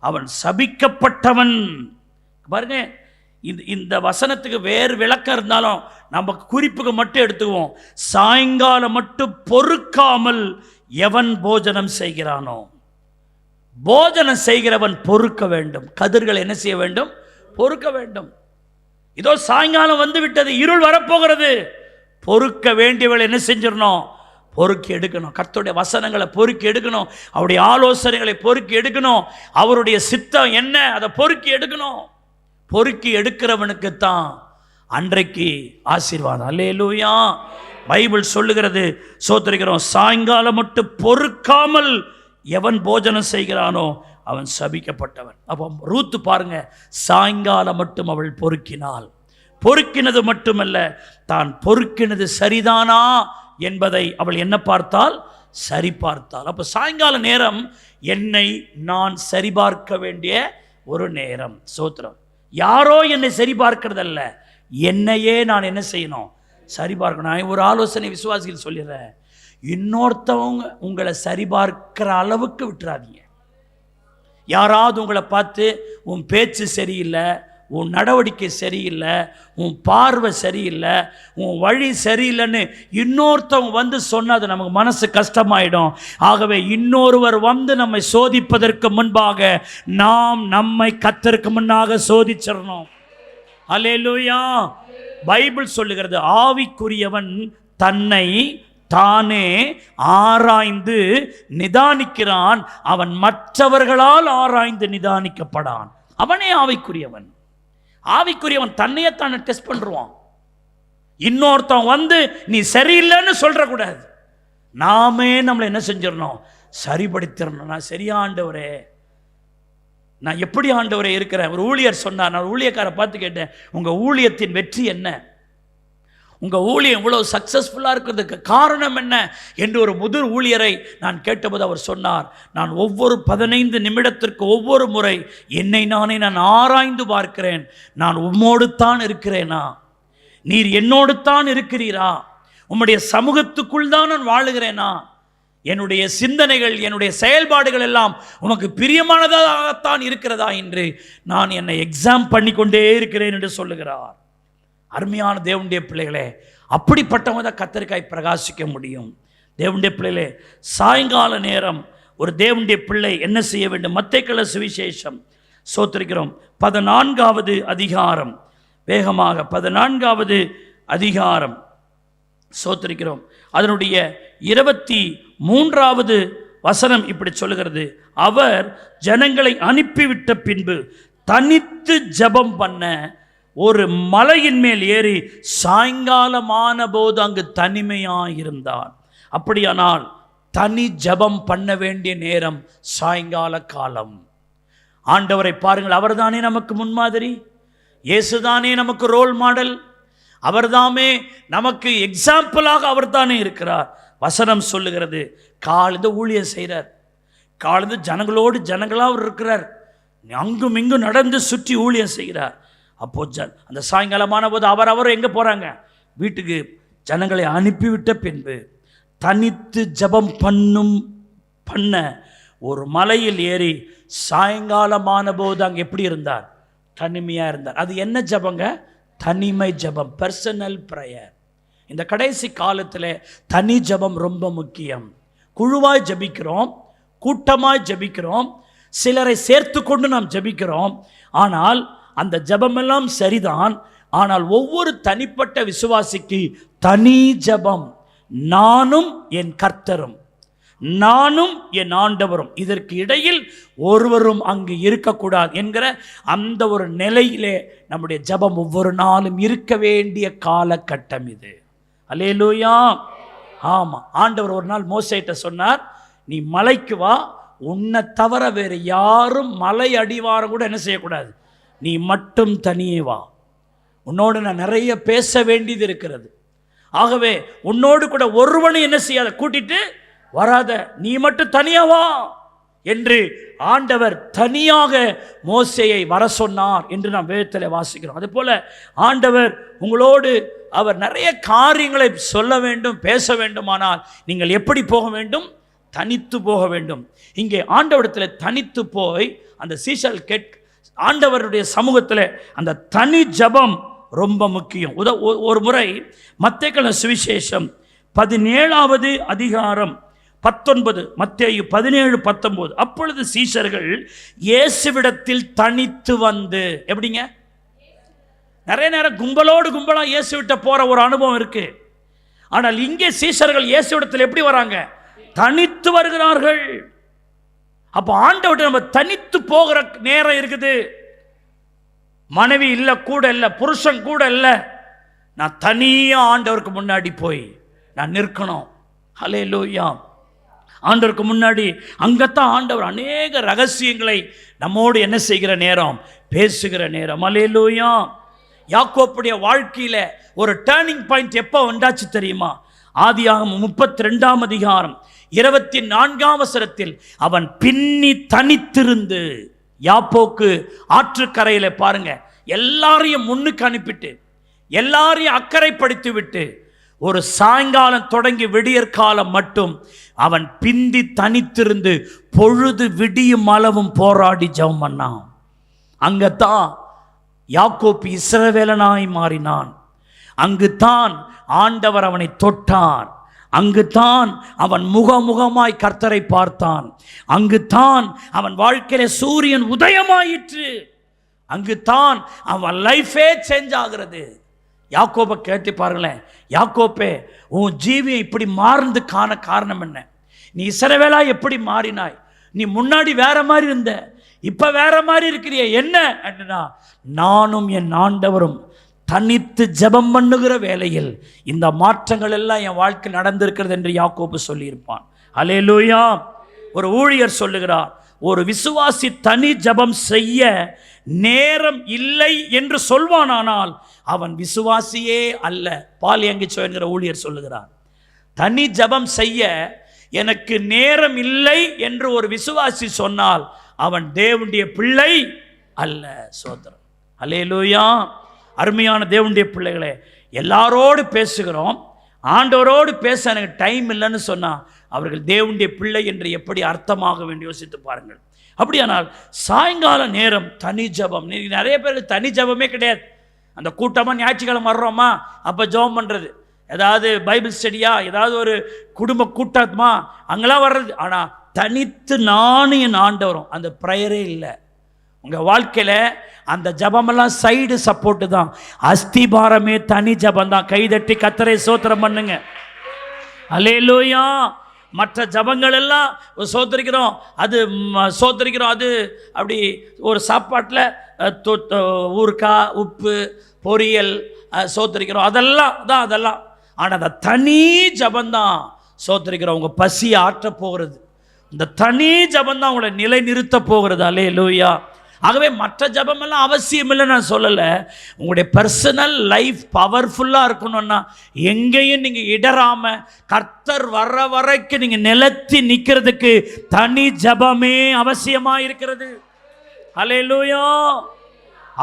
அவன் சபிக்கப்பட்டவன். பாருங்க, இந்த வசனத்துக்கு வேறு விளக்கம் இருந்தாலும் நம்ம குறிப்புக்கு மட்டும் எடுத்துக்குவோம். சாயங்காலம் மட்டும் பொறுக்காமல் எவன் போஜனம் செய்கிறானோ, போஜனம் செய்கிறவன் பொறுக்க வேண்டும். கதிர்கள் என்ன செய்ய வேண்டும்? பொறுக்க வேண்டும். இதோ சாயங்காலம் வந்து விட்டது, இருள் வரப்போகிறது. பொறுக்க வேண்டியவள் என்ன செஞ்சிடணும்? பொறுக்கி எடுக்கணும். கர்த்தருடைய வசனங்களை பொறுக்கி எடுக்கணும். அவருடைய ஆலோசனைகளை பொறுக்கி எடுக்கணும். அவருடைய சித்தம் என்ன அதை பொறுக்கி எடுக்கணும். பொறுக்கி எடுக்கிறவனுக்குத்தான் அன்றைக்கு ஆசீர்வாதம். அல்லேலூயா. பைபிள் சொல்லுகிறது, சோத்திரிக்கிறோம், சாயங்காலம் மட்டும் பொறுக்காமல் எவன் போஜனம் செய்கிறானோ அவன் சபிக்கப்பட்டவன். அப்போ ரூத்து பாருங்க, சாயங்காலம் மட்டும் அவள் பொறுக்கினாள். பொறுக்கினது மட்டுமல்ல, தான் பொறுக்கினது சரிதானா என்பதை அவள் என்ன பார்த்தால்? சரி பார்த்தாள். அப்போ சாயங்கால நேரம் என்னை நான் சரிபார்க்க வேண்டிய ஒரு நேரம். சோத்திரம். யாரோ என்னை சரிபார்க்கிறதல்ல, என்னையே நான் என்ன செய்யணும்? சரிபார்க்கணும். நான் ஒரு ஆலோசனை விசுவாசிகள் சொல்லிடுறேன், இன்னொருத்தவங்க உங்களை சரிபார்க்கிற அளவுக்கு விட்டுறாதீங்க. யாராவது உங்களை பார்த்து உன் பேச்சு சரியில்லை, உன் நடவடிக்கை சரியில்லை, உன் பார்வை சரியில்லை, உன் வழி சரியில்லைன்னு இன்னொருத்தவங்க வந்து சொன்னால் அது நமக்கு மனசு கஷ்டமாயிடும். ஆகவே இன்னொருவர் வந்து நம்மை சோதிப்பதற்கு முன்பாக நாம் நம்மை கர்த்தருக்கு முன்னாக சோதிச்சிடணும். அல்லேலூயா. பைபிள் சொல்லுகிறது, ஆவிக்குரியவன் தன்னை தானே ஆராய்ந்து நிதானிக்கிறான், அவன் மற்றவர்களால் ஆராய்ந்து நிதானிக்கப்படான். அவனே ஆவிக்குரியவன். ஆவிக்குரியவன் தன்னையே தானே டெஸ்ட் பண்ணுவான். இன்னொருத்தன் வந்து நீ சரியில்லைன்னு சொல்ற கூடாது. நாமே நம்மளை என்ன செஞ்சிடணும்? சரிபடுத்திடணும். நான் சரியா ஆண்டவரே, நான் எப்படி ஆண்டவரே இருக்கிறேன். ஒரு ஊழியர் சொன்னார், நான் ஊழியக்காரை பார்த்து கேட்டேன், உங்க ஊழியத்தின் வெற்றி என்ன? உங்க ஊழியம் இவ்வளவு சக்சஸ்ஃபுல்லாக இருக்கிறதுக்கு காரணம் என்ன என்று ஒரு முதல் ஊழியரை நான் கேட்டபோது அவர் சொன்னார், நான் ஒவ்வொரு 15 நிமிடத்திற்கு ஒவ்வொரு முறை என்னை நானே நான் ஆராய்ந்து பார்க்கிறேன். நான் உம்மோடு தான் இருக்கிறேனா? நீர் என்னோடு தான் இருக்கிறீரா? உம்முடைய சமூகத்துக்குள் தான் நான் வாழுகிறேனா? என்னுடைய சிந்தனைகள், என்னுடைய செயல்பாடுகள் எல்லாம் உமக்கு பிரியமானதாகத்தான் இருக்கிறதா என்று நான் என்னை எக்ஸாம் பண்ணி கொண்டே இருக்கிறேன் என்று சொல்லுகிறார். அருமையான தேவனுடைய பிள்ளைகளே, அப்படிப்பட்டவங்க தான் கத்தரிக்காய் பிரகாசிக்க முடியும். தேவனுடைய பிள்ளைகளே, சாயங்கால நேரம் ஒரு தேவனுடைய பிள்ளை என்ன செய்ய வேண்டும்? மத்தேயு சுவிசேஷம், சோத்திரிக்கிறோம், 14வது அதிகாரம், வேகமாக 14வது அதிகாரம், சோத்திரிக்கிறோம், அதனுடைய 23வது வசனம் இப்படி சொல்லுகிறது, அவர் ஜனங்களை அனுப்பிவிட்ட பின்பு தனித்து ஜெபம் பண்ண ஒரு மலையின் மேல் ஏறி சாயங்காலமான போது அங்கு தனிமையாயிருந்தார். அப்படியானால் தனி ஜெபம் பண்ண வேண்டிய நேரம் சாயங்கால காலம். ஆண்டவரை பாருங்கள், அவர்தானே நமக்கு முன்மாதிரி, இயேசுதானே நமக்கு ரோல் மாடல், அவர்தாமே நமக்கு எக்ஸாம்பிளாக அவர்தானே இருக்கிறார். வசனம் சொல்லுகிறது, காலைந்து ஊழியம் செய்கிறார், காலைந்து ஜனங்களோடு ஜனங்களாக அவர் இருக்கிறார், அங்கும் இங்கும் நடந்து சுற்றி ஊழியம் செய்கிறார். அப்போ அந்த சாயங்காலமான போது அவர் எங்கே போகிறாங்க? வீட்டுக்கு. ஜனங்களை அனுப்பிவிட்ட பின்பு தனித்து ஜெபம் பண்ண ஒரு மலையில் ஏறி சாயங்காலமான போது அங்கே எப்படி இருந்தார்? தனிமையாக இருந்தார். அது என்ன ஜெபங்க? தனிமை ஜெபம், பர்சனல் ப்ரேயர். இந்த கடைசி காலத்தில் தனி ஜெபம் ரொம்ப முக்கியம். குழுவாய் ஜெபிக்கிறோம், கூட்டமாய் ஜெபிக்கிறோம், சிலரை சேர்த்து கொண்டு நாம் ஜெபிக்கிறோம். ஆனால் அந்த ஜெபமெல்லாம் சரிதான். ஆனால் ஒவ்வொரு தனிப்பட்ட விசுவாசிக்கு தனி ஜெபம், நானும் என் கர்த்தரும், நானும் என் ஆண்டவரும், இதற்கு இடையில் ஒருவரும் அங்கு இருக்கக்கூடாது என்கிற அந்த ஒரு நிலையிலே நம்முடைய ஜெபம் ஒவ்வொரு நாளும் இருக்க வேண்டிய காலகட்டம் இது. அல்லேலூயா. ஆமாம், ஆண்டவர் ஒரு நாள் மோசேட்ட சொன்னார், நீ மலைக்கு வா, உன்னை தவிர வேறு யாரும் மலை அடிவாரம் கூட என்ன செய்யக்கூடாது, நீ மட்டும் தனியே வா, உன்னோடு நான் நிறைய பேச வேண்டியது இருக்கிறது. ஆகவே உன்னோடு கூட ஒருவனும் என்ன செய்யாத, கூட்டிட்டு வராத, நீ மட்டும் தனியா வா என்று ஆண்டவர் தனியாக மோசேயை வர சொன்னார் என்று நாம் வேதத்தில் வாசிக்கிறோம். அதுபோல ஆண்டவர் உங்களோடு அவர் நிறைய காரியங்களை சொல்ல வேண்டும், பேச வேண்டுமானால் நீங்கள் எப்படி போக வேண்டும்? தனித்து போக வேண்டும். இங்கே ஆண்டவரிடத்தில் தனித்து போய் அந்த சீஷல் ஆண்டவருடைய சமூகத்தில் அந்த தனி ஜபம் ரொம்ப முக்கியம். ஒரு முறை மத்தேயு சுவிசேஷம் 17வது அதிகாரம் 19, மத்தேயு 17:19. அப்பொழுது சீஷர்கள் இயேசுவிடத்தில் தனித்து வந்து, எப்படிங்க, நிறைய நேரம் கும்பலோடு கும்பலா இயேசுவிட்ட போற ஒரு அனுபவம் இருக்கு. ஆனால் இங்கே சீஷர்கள் இயேசுவிடத்தில் எப்படி வராங்க? தனித்து வருகிறார்கள். அப்ப ஆண்டவர்கிட்ட நம்ம தனித்து போகிற நேரம் இருக்குது. மனைவி இல்ல, கூட இல்ல, புருஷன் கூட இல்ல, நான் தனியா ஆண்டவருக்கு முன்னாடி போய் நான் நிற்கணும். ஹல்லேலூயா. ஆண்டவருக்கு முன்னாடி அங்கத்தான் ஆண்டவர் அநேக ரகசியங்களை நம்மோடு என்ன செய்கிற நேரம், பேசுகிற நேரம். ஹல்லேலூயா. யாக்கோப்புடைய வாழ்க்கையில ஒரு டர்னிங் பாயிண்ட் எப்போ வந்தாச்சு தெரியுமா? ஆதியாகமம் 32ஆம் அதிகாரம் 24ஆம் வசனத்தில் அவன் பின்னி தனித்திருந்து, யாப்போக்கு ஆற்றுக்கரையில பாருங்க, எல்லாரையும் முன்னுக்கு அனுப்பிட்டு எல்லாரையும் அக்கறைப்படுத்தி விட்டு ஒரு சாயங்காலம் தொடங்கி விடியற் காலம் மட்டும் அவன் பிந்தி தனித்திருந்து பொழுது விடியும் அளவும் போராடி ஜெபம் பண்ணான். அங்கத்தான் யாக்கோப்பு இஸ்ரவேலனாய் மாறினான். அங்குதான் ஆண்டவர் அவனை தொட்டார். அங்குதான் அவன் முகமுகமாய் கர்த்தரை பார்த்தான். அங்குதான் அவன் வாழ்க்கையில சூரியன் உதயமாயிற்று. அங்குதான் அவன் லைஃபே சேஞ்ச் ஆகிறது. யாக்கோபை கேட்டு பாருங்களேன், யாக்கோப்பே, உன் ஜீவியம் இப்படி மாறுந்து காரணம் என்ன? நீ இஸ்ரவேலா எப்படி மாறினாய்? நீ முன்னாடி வேற மாதிரி இருந்த, இப்ப வேற மாதிரி இருக்கிறிய, என்ன அப்படின்னா, நானும் என் ஆண்டவரும் தனித்து ஜெபம் பண்ணுகிற வேளையில் இந்த மாற்றங்கள் எல்லாம் என் வாழ்க்கை நடந்திருக்கிறது என்று யாக்கோபு சொல்லியிருப்பான். அல்லேலூயா. ஒரு ஊழியர் சொல்லுகிறார், ஒரு விசுவாசி தனி ஜெபம் செய்ய நேரம் இல்லை என்று சொல்வானானால் அவன் விசுவாசியே அல்ல. பால் எங்கிச்சோ என்கிற ஊழியர் சொல்லுகிறார், தனி ஜெபம் செய்ய எனக்கு நேரம் இல்லை என்று ஒரு விசுவாசி சொன்னால் அவன் தேவனுடைய பிள்ளை அல்ல. சோதரன். அல்லேலூயா. அருமையான தேவனுடைய பிள்ளைகளே, எல்லாரோடு பேசுகிறோம், ஆண்டவரோடு பேச எனக்கு டைம் இல்லைன்னு சொன்னால் அவர்கள் தேவனுடைய பிள்ளை என்று எப்படி அர்த்தமாக வேண்டும் யோசித்து பாருங்கள். அப்படியானால் சாயங்கால நேரம் தனி ஜபம். நிறைய பேருக்கு தனி ஜபமே கிடையாது. அந்த கூட்டமாக ஞாயிற்றுக்கிழமை வர்றோமா, அப்போ ஜெபம் பண்ணுறது, ஏதாவது பைபிள் ஸ்டடியா, ஏதாவது ஒரு குடும்ப கூட்டமா, அங்கெல்லாம் வர்றது. ஆனால் தனித்து நானும் என் ஆண்டவரும் அந்த ப்ரேயரே இல்லை. உங்கள் வாழ்க்கையில் அந்த ஜபமெல்லாம் சைடு சப்போர்ட்டு தான், அஸ்திபாரமே தனி ஜபம் தான். கைதட்டி கர்த்தரை ஸ்தோத்திரம் பண்ணுங்க. அல்லேலூயா. மற்ற ஜபங்கள் எல்லாம் சோத்தரிக்கிறோம், அது சோத்தரிக்கிறோம், அது அப்படி ஒரு சாப்பாட்டில் ஊறுக்காய், உப்பு, பொரியல் சோத்தரிக்கிறோம், அதெல்லாம் தான் அதெல்லாம். ஆனால் அந்த தனி ஜபந்தான் சோத்தரிக்கிறோம். உங்கள் பசியை ஆற்ற போகிறது, இந்த தனி ஜபந்தான் உங்களை நிலை நிறுத்த போகிறது. அல்லேலூயா. ஆகவே மற்ற ஜபமெல்லாம் அவசியம் இல்லை நான் சொல்லலை. உங்களுடைய பர்சனல் லைஃப் பவர்ஃபுல்லாக இருக்கணும்னா எங்கேயும் நீங்கள் இடராமல் கர்த்தர் வர்ற வரைக்கும் நீங்கள் நிலத்தி நிற்கிறதுக்கு தனி ஜபமே அவசியமாக இருக்கிறது. அல்லேலூயா.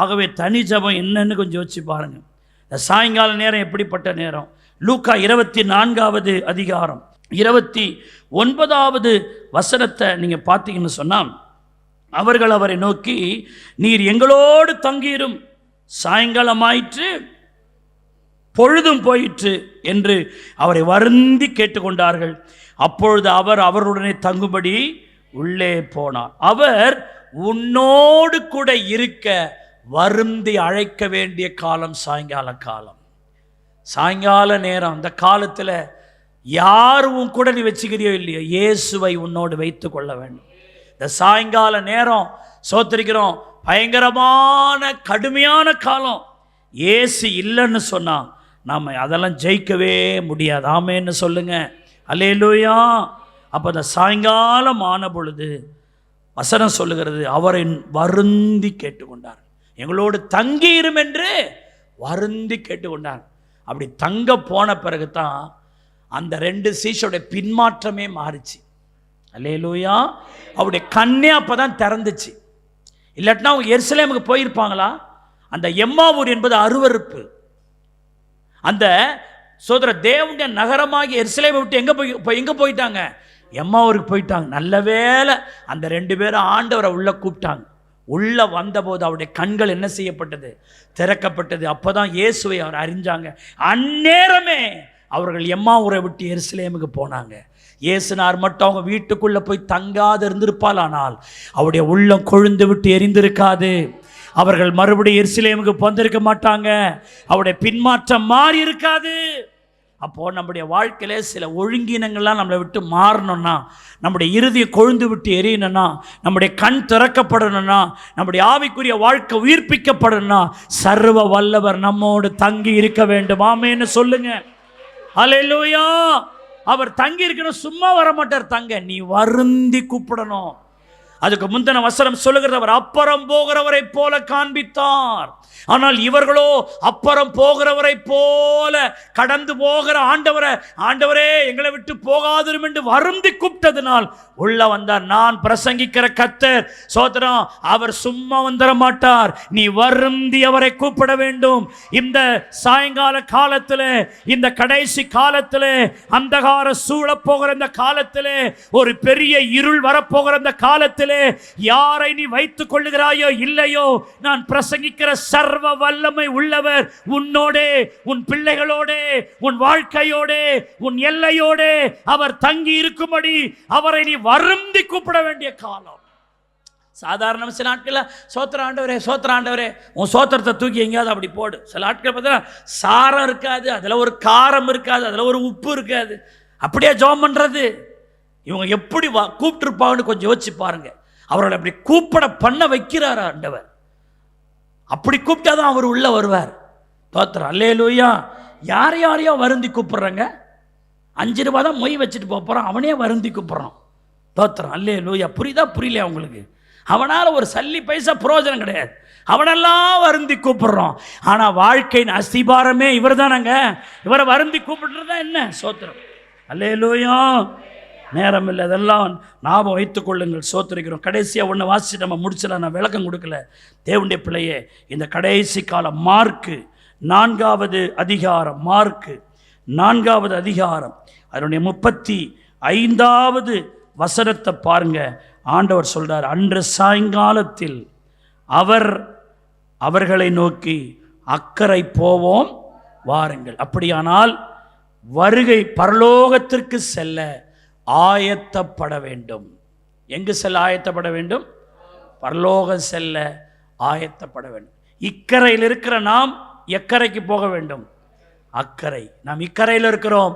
ஆகவே தனி ஜபம் என்னன்னு கொஞ்சம் யோசிச்சு பாருங்கள். இந்த சாயங்கால நேரம் எப்படிப்பட்ட நேரம்? லூக்கா 24வது அதிகாரம் 29வது வசனத்தை நீங்கள் பார்த்தீங்கன்னு சொன்னால், அவர்கள் அவரை நோக்கி, நீர் எங்களோடு தங்கியிரும், சாயங்காலம் ஆயிற்று, பொழுதும் போயிற்று என்று அவரை வருந்தி கேட்டுக்கொண்டார்கள். அப்பொழுது அவர் அவருடனே தங்கும்படி உள்ளே போனார். அவர் உன்னோடு கூட இருக்க வருந்தி அழைக்க வேண்டிய காலம் சாயங்கால காலம். சாயங்கால நேரம், அந்த காலத்தில் யாரும் கூட நீ வச்சுக்கிறியோ இல்லையோ, இயேசுவை உன்னோடு வைத்து கொள்ள வேண்டும். இந்த சாயங்கால நேரம் சோத்திரிக்கிறோம், பயங்கரமான கடுமையான காலம். இயேசு இல்லைன்னு சொன்னால் நாம் அதெல்லாம் ஜெயிக்கவே முடியாது. ஆமேன்னு சொல்லுங்க. அல்லேலூயா. அப்போ அந்த சாயங்காலம் ஆன பொழுது வசனம் சொல்லுகிறது, அவரை வருந்தி கேட்டுக்கொண்டார். எங்களோடு தங்கியிரும் என்று வருந்தி கேட்டுக்கொண்டார். அப்படி தங்க போன பிறகு தான் அந்த 2 சீஷருடைய பின்மாற்றமே மாறிச்சு. அல்லேலூயா. அவருடைய கண்ணே அப்போ தான் திறந்துச்சு. இல்லாட்டினா அவங்க எருசலேமுக்கு போயிருப்பாங்களா? அந்த எம்மாவூர் என்பது அருவருப்பு. அந்த சோதர தேவனுடைய நகரமாகி எருசலேமை விட்டு எங்கே போயிட்டாங்க? எம்மாவூருக்கு போயிட்டாங்க. நல்ல வேளை அந்த 2 பேரும் ஆண்டவரை உள்ள கூப்பிட்டாங்க. உள்ள வந்தபோது அவருடைய கண்கள் என்ன செய்யப்பட்டது? திறக்கப்பட்டது. அப்போதான் இயேசுவை அவர் அறிஞ்சாங்க. அந்நேரமே அவர்கள் எம்மாவூரை விட்டு எருசலேமுக்கு போனாங்க. இயேசுனார் மட்டும் அவங்க வீட்டுக்குள்ளே போய் தங்காது இருந்திருப்பால், ஆனால் அவருடைய உள்ளம் கொழுந்து விட்டு எரிந்திருக்காது. அவர்கள் மறுபடியும் எருசலேமுக்கு வந்திருக்க மாட்டாங்க. அவருடைய பின்மாற்றம் மாறி இருக்காது. அப்போது நம்முடைய வாழ்க்கையில சில ஒழுங்கினங்கள்லாம் நம்மளை விட்டு மாறணும்னா, நம்முடைய இறுதியை கொழுந்து விட்டு எரியணும்னா, நம்முடைய கண் திறக்கப்படணும்னா, நம்முடைய ஆவிக்குரிய வாழ்க்கை உயிர்ப்பிக்கப்படணும்னா, சர்வ வல்லவர் நம்மோடு தங்கி இருக்க வேண்டும். ஆமென்னு சொல்லுங்க. அல்லேலூயா. அவர் தங்கி இருக்கணும், சும்மா வர மாட்டார். தங்க நீ வருந்தி கூப்பிடணும். அதுக்கு முந்தின வசனம் சொல்லுகிறது, அவர் அப்புறம் போகிறவரை போல காண்பித்தார். ஆனால் இவர்களோ அப்புறம் போகிறவரை போல கடந்து போகிற ஆண்டவரே எங்களை விட்டு போகாதிரும் என்று வருந்தி கூப்பிட்டதுனால் உள்ள வந்தார். நான் பிரசங்கிக்கிற கர்த்தர் சோதரம், அவர் சும்மா வந்துட மாட்டார். நீ வருந்தி அவரை கூப்பிட வேண்டும். இந்த சாயங்கால காலத்தில், இந்த கடைசி காலத்தில், அந்தகார சூழப் போகிற இந்த காலத்தில், ஒரு பெரிய இருள் வரப்போகிற இந்த காலத்தில் யாரை நீ வைத்துக் கொள்ளுகிறாயோ இல்லையோ, நான் பிரசங்கிக்கிற சர்வ வல்லமை உள்ளவர் உன்னோடே, உன் பிள்ளைகளோடே, உன் வாழ்க்கையோடே, உன் எல்லையோடே அவர் தங்கி இருக்கும்படி அவரை நீ வருந்தி கூப்பிட வேண்டிய காலம். சாதாரண சில நாட்களில் சோத்திர ஆண்டவரே உன் சோத்திரத்தை தூக்கி எங்கேயாவது அப்படி போடு. சில நாட்கள் பார்த்தீங்கன்னா சாரம் இருக்காது, அதில் ஒரு காரம் இருக்காது, அதில் ஒரு உப்பு இருக்காது. அப்படியே ஜெபம் பண்ணுறது. இவங்க எப்படி கூப்பிட்டுருப்பாங்கன்னு கொஞ்சம் யோசிச்சு பாருங்க. அவர்களை அப்படி கூப்பிட பண்ண வைக்கிறார் ஆண்டவர். அப்படி கூப்பிட்டா தான் அவர் உள்ள வருவார். தோத்திரம். அல்லேலூயா. யாரையோ வருந்தி கூப்பிட்றாங்க. 5 ரூபா தான் மொய் வச்சுட்டு போகிறான், அவனே வருந்தி கூப்பிட்றான். தோத்திரம். அல்லேலூயா. புரியுதா புரியலையா உங்களுக்கு? அவனால் ஒரு சல்லி பைசா பிரயோஜனம் கிடையாது. அவனெல்லாம் வருந்தி கூப்பிடுறோம். ஆனால் வாழ்க்கையின் அஸ்திபாரமே இவர் தானங்க. இவரை வருந்தி கூப்பிடுறதா என்ன? சோத்திரம். அல்லேலூயா. நேரம் இல்லை, அதெல்லாம் ஞாபகம் வைத்துக் கொள்ளுங்கள். சோத்திரிக்கிறோம். கடைசியாக ஒன்று வாசிச்சு நம்ம முடிச்சலாம். நான் விளக்கம் கொடுக்கல. தேவனுடைய பிள்ளையே, இந்த கடைசி காலம் மார்க்கு 4வது அதிகாரம், மார்க்கு 4வது அதிகாரம் அதனுடைய 35வது வசனத்தை பாருங்க. ஆண்டவர் சொல்றார், அன்று சாயங்காலத்தில் அவர்களை நோக்கி அக்கறை போவோம் வாருங்கள். அப்படியானால் வருகை பரலோகத்திற்கு செல்ல ஆயத்தப்பட வேண்டும். எங்கு செல்ல ஆயத்தப்பட வேண்டும்? பரலோகம் செல்ல ஆயத்தப்பட வேண்டும். இக்கரையில் இருக்கிற நாம் எக்கரைக்கு போக வேண்டும்? அக்கறை. நாம் இக்கரையில் இருக்கிறோம்.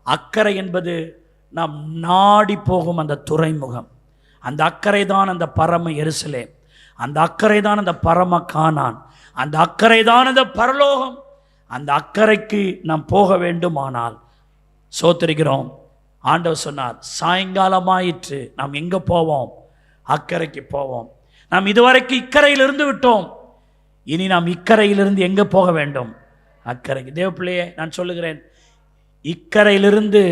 அக்கறை என்பது நாம் நாடி போகும் அந்த துறைமுகம். அந்த அக்கறை தான் அந்த பரம எருசலேம். அந்த அக்கறை தான் அந்த பரம கானான். அந்த அக்கறை தான் அந்த பரலோகம். அந்த அக்கறைக்கு நாம் போக வேண்டுமானால் சோத்திரிக்கிறோம். ஆண்டவர் சொன்னார், சாயங்காலமாயிற்று, நாம் எங்கே போவோம்? அக்கறைக்கு போவோம். நாம் இதுவரைக்கும் இக்கரையிலிருந்து விட்டோம். இனி நாம் இக்கரையிலிருந்து எங்கே போக வேண்டும்? அக்கறைக்கு. தேவப்பிள்ளையே, நான் சொல்லுகிறேன், இக்கரையிலிருந்து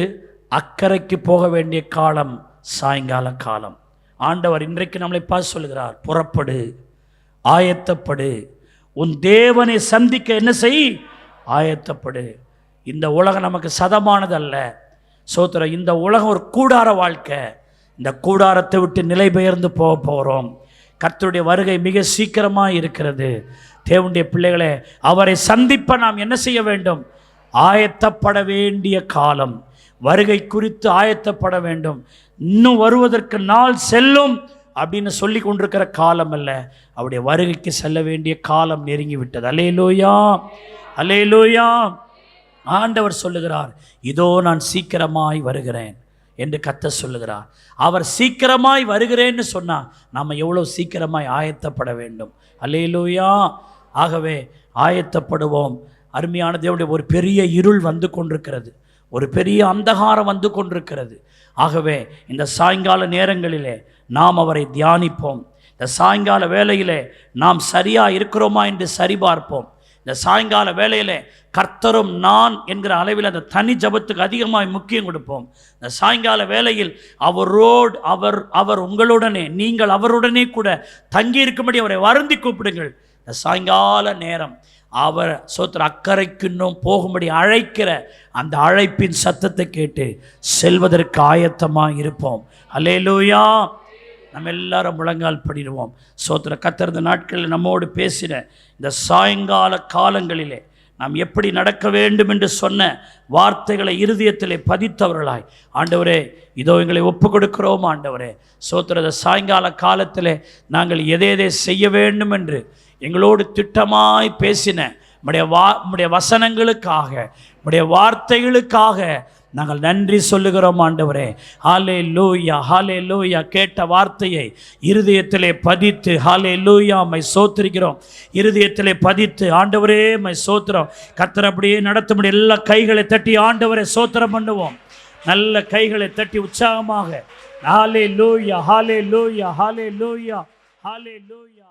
அக்கறைக்கு போக வேண்டிய காலம் சாயங்கால காலம். ஆண்டவர் இன்றைக்கு நம்மளை பார்த்து சொல்லுகிறார், புறப்படு, ஆயத்தப்படு, உன் தேவனை சந்திக்க என்ன செய்? ஆயத்தப்படு. இந்த உலகம் நமக்கு சதமானது அல்ல. சோத்திரம். இந்த உலகம் ஒரு கூடார வாழ்க்கை. இந்த கூடாரத்தை விட்டு நிலை பெயர்ந்து போக போகிறோம். கர்த்தருடைய வருகை மிக சீக்கிரமாக இருக்கிறது. தேவனுடைய பிள்ளைகளே, அவரை சந்திப்ப நாம் என்ன செய்ய வேண்டும்? ஆயத்தப்பட வேண்டிய காலம். வருகை குறித்து ஆயத்தப்பட வேண்டும். இன்னும் வருவதற்கு நாள் செல்லும் அப்படின்னு சொல்லி கொண்டிருக்கிற காலம் அல்ல, அவருடைய வருகைக்கு செல்ல வேண்டிய காலம் நெருங்கி விட்டது. அல்லேலூயா, அல்லேலூயா. ஆண்டவர் சொல்லுகிறார், இதோ நான் சீக்கிரமாய் வருகிறேன் என்று கர்த்தர் சொல்லுகிறார். அவர் சீக்கிரமாய் வருகிறேன்னு சொன்னால் நாம் எவ்வளோ சீக்கிரமாய் ஆயத்தப்பட வேண்டும். அல்லேலூயா. ஆகவே ஆயத்தப்படுவோம். அருமையான தேவனுடைய, ஒரு பெரிய இருள் வந்து கொண்டிருக்கிறது, ஒரு பெரிய அந்தகாரம் வந்து கொண்டிருக்கிறது. ஆகவே இந்த சாயங்கால நேரங்களிலே நாம் அவரை தியானிப்போம். இந்த சாயங்கால வேளையிலே நாம் சரியாக இருக்கிறோமா என்று சரிபார்ப்போம். இந்த சாயங்கால வேளையிலே கர்த்தரும் நான் என்கிற அளவில் அந்த தனி ஜபத்துக்கு அதிகமாக முக்கியம் கொடுப்போம். இந்த சாயங்கால வேளையில் அவர் உங்களுடனே, நீங்கள் அவருடனே கூட தங்கி இருக்கும்படி அவரை வருந்தி கூப்பிடுங்கள். இந்த சாயங்கால நேரம் அவர் அக்கறைக்கு இன்னும் போகும்படி அழைக்கிற அந்த அழைப்பின் சத்தத்தை கேட்டு செல்வதற்கு ஆயத்தமாக இருப்போம். அல்லேலூயா. நம்ம எல்லாரும் முழங்கால் படிடுவோம். சோத்திர கர்த்தர் இந்த நாட்களில் நம்மோடு பேசின இந்த சாயங்கால காலங்களிலே நாம் எப்படி நடக்க வேண்டும் என்று சொன்ன வார்த்தைகளை இருதயத்திலே பதித்தவர்களாய், ஆண்டவரே இதோ எங்களை ஒப்பு கொடுக்கிறோம். ஆண்டவரே சோத்திர சாயங்கால காலத்தில் நாங்கள் எதை செய்ய வேண்டும் என்று எங்களோடு திட்டமாய் பேசின உம்முடைய வசனங்களுக்காக, உம்முடைய வார்த்தைகளுக்காக நாங்கள் நன்றி சொல்லுகிறோம். ஆண்டவரே ஹல்லேலூயா, ஹல்லேலூயா. கேட்ட வார்த்தையை இருதயத்திலே பதித்து ஹல்லேலூயா மை சோத்திரிக்கிறோம். இருதயத்திலே பதித்து ஆண்டவரே மை சோத்திரம். கர்த்தர் அப்படியே நடத்தும்படி எல்லா கைகளை தட்டி ஆண்டவரை சோத்திரம் பண்ணுவோம். நல்ல கைகளை தட்டி உற்சாகமாக ஹல்லேலூயா, ஹல்லேலூயா, ஹல்லேலூயா, ஹல்லேலூயா.